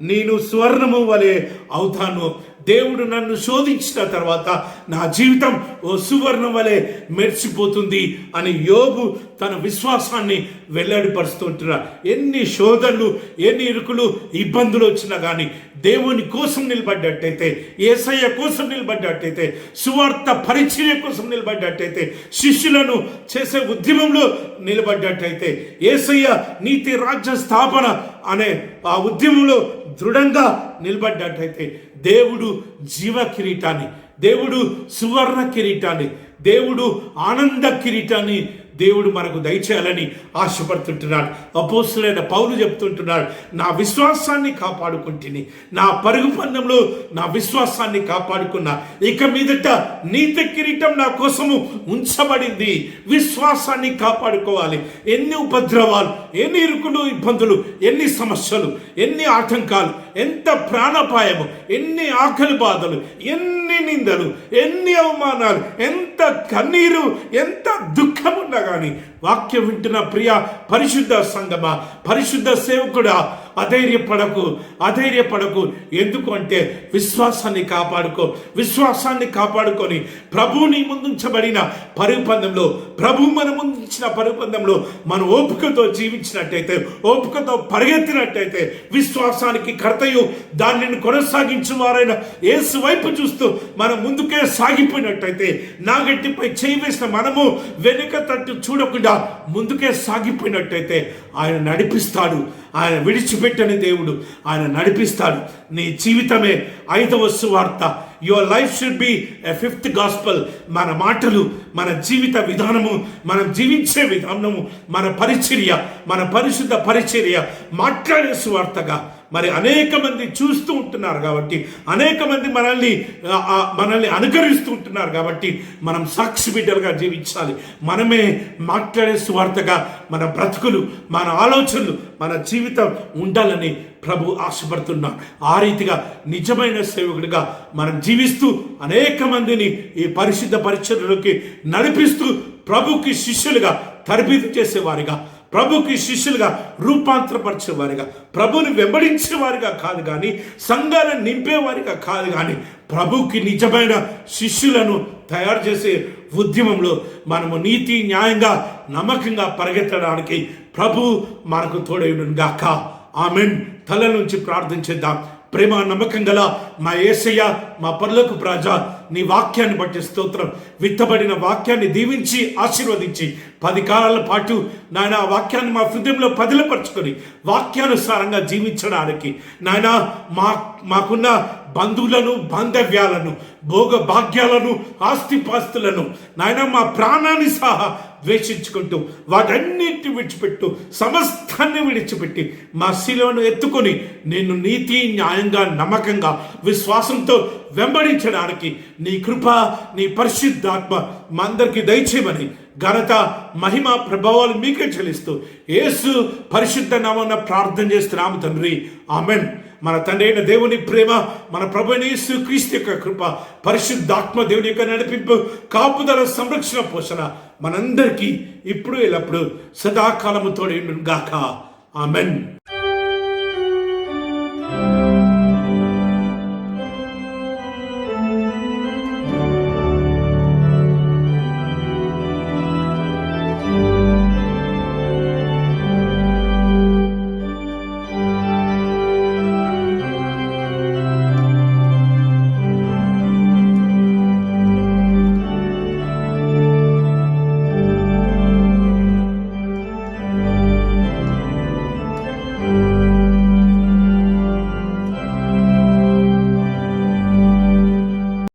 నేను స్వర్ణము వలె అవుతాను. దేవుడు నన్ను శోధించిన తర్వాత నా జీవితం ఓ సువర్ణం వలె మెరిసిపోతుంది అని యోబు తన విశ్వాసాన్ని వెల్లడిపరుస్తుంటున్నారు. ఎన్ని శోధనలు, ఎన్ని ఇరుకులు, ఇబ్బందులు వచ్చినా కానీ దేవుని కోసం నిలబడ్డట్టయితే, యేసయ్య కోసం నిలబడ్డట్టయితే, సువార్త పరిచర్య కోసం నిలబడ్డట్టయితే, శిష్యులను చేసే ఉద్యమంలో నిలబడ్డట్టయితే, యేసయ్య నీతి రాజ్య స్థాపన అనే ఆ ఉద్యమంలో దృఢంగా నిలబడ్డట్టయితే దేవుడు జీవ కిరీటాన్ని, దేవుడు సువర్ణ కిరీటాన్ని, దేవుడు ఆనంద కిరీటాన్ని దేవుడు మనకు దయచేయాలని ఆశపడుతుంటున్నాడు. అపోస్తలుడైన పౌలు చెప్తుంటున్నాడు, నా విశ్వాసాన్ని కాపాడుకుంటుని, నా పరుగు పందెంలో నా విశ్వాసాన్ని కాపాడుకున్నా, ఇక మీదట నీతి కిరీటం నా కోసము ఉంచబడింది. విశ్వాసాన్ని కాపాడుకోవాలి. ఎన్ని ఉపద్రవాలు, ఎన్ని ఇరుకులు, ఇబ్బందులు, ఎన్ని సమస్యలు, ఎన్ని ఆటంకాలు, ఎంత ప్రాణాపాయము, ఎన్ని ఆకలి బాధలు, ఎన్ని నిందలు, ఎన్ని అవమానాలు, ఎంత కన్నీరు, ఎంత దుఃఖమున్నా కానీ వాక్యం వింటున్న ప్రియ పరిశుద్ధ సంగమా, పరిశుద్ధ సేవకుడా, అధైర్యపడకు. ఎందుకు అంటే విశ్వాసాన్ని కాపాడుకో. విశ్వాసాన్ని కాపాడుకొని ప్రభువుని ముందుంచబడిన పరుగు పందెంలో, ప్రభు మన ముందుంచిన పరుగు పందెంలో మనం ఓపికతో జీవించినట్టయితే, ఓపికతో పరిగెత్తినట్టయితే, విశ్వాసానికి కర్తయు దానిని కొనసాగించు వారైన యేసు వైపు చూస్తూ మనం ముందుకే సాగిపోయినట్టయితే, నాగట్టిపై చేయి వేసిన మనము వెనుక తట్టు చూడకుండా ముందుకే సాగిపోయినట్టయితే ఆయన నడిపిస్తాడు. ఆయన విడిచిపెట్టని దేవుడు, ఆయన నడిపిస్తాడు. నీ జీవితమే 5వ సువార్త. Your life should be a 5th gospel. మన మాటలు, మన జీవిత విధానము, మనం జీవించే విధానము, మన పరిచర్య, మన పరిశుద్ధ పరిచర్య మాట్లాడే సువార్తగా మరి అనేక మంది చూస్తూ ఉంటున్నారు కాబట్టి, అనేక మంది మనల్ని అనుకరిస్తూ ఉంటున్నారు కాబట్టి మనం సాక్షి బిడ్డలుగా జీవించాలి. మనమే మాట్లాడే సువార్తగా మన బ్రతుకులు, మన ఆలోచనలు, మన జీవితం ఉండాలని ప్రభు ఆశపడుతున్నాం. ఆ రీతిగా నిజమైన సేవకుడిగా మనం జీవిస్తూ అనేక మందిని ఈ పరిశుద్ధ పరిచర్యలోకి నడిపిస్తూ ప్రభుకి శిష్యులుగా తరబీదు చేసేవారిగా, ప్రభుకి శిష్యులుగా రూపాంతరపరిచేవారిగా, ప్రభుని వెంబడించేవారిగా కాదు కానీ, సంఘాలను నింపేవారిగా కాదు కానీ, ప్రభుకి నిజమైన శిష్యులను తయారు చేసే ఉద్యమంలో మనము నీతి, న్యాయంగా, నమ్మకంగా పరిగెత్తడానికి ప్రభు మనకు తోడైనను గాక. ఆమెన్. తల నుంచి ప్రార్థన చేద్దాం. ప్రేమ నమ్మకం గల మా యేసయ్య, మా పరలోకపు రాజా, నీ వాక్యాన్ని బట్టి స్తోత్రం. విత్తబడిన వాక్యాన్ని దీవించి ఆశీర్వదించి 10 కాలాల పాటు నాయన ఆ వాక్యాన్ని మా హృదయంలో పదిలపరుచుకొని వాక్యానుసారంగా జీవించడానికి నాయన మాకున్న బంధువులను, బాంధవ్యాలను, భోగ భాగ్యాలను, ఆస్తిపాస్తులను నాయన మా ప్రాణాన్ని సహా ద్వేషించుకుంటూ వాటన్నిటిని విడిచిపెట్టు, సమస్తాన్ని విడిచిపెట్టి మా శిలువను ఎత్తుకొని నిన్ను నీతి, న్యాయంగా, నమ్మకంగా, విశ్వాసంతో వెంబడించడానికి నీ కృప, నీ పరిశుద్ధాత్మ మా అందరికీ దయచేయమని ఘనత, మహిమ, ప్రభావాలు మీకే చెల్లిస్తూ యేసు పరిశుద్ధ నామమున ప్రార్థన చేస్తున్నాము తండ్రి, ఆమెన్. మన తండ్రి అయిన దేవుని ప్రేమ, మన ప్రభు అయిన యేసు క్రీస్తు యొక్క కృప, పరిశుద్ధాత్మ దేవుని యొక్క నడిపింపు, కాపుదల, సంరక్షణ, పోషణ మనందరికీ ఇప్పుడు ఎల్లప్పుడు సదాకాలము తోడై ఉండును గాక. ఆమెన్.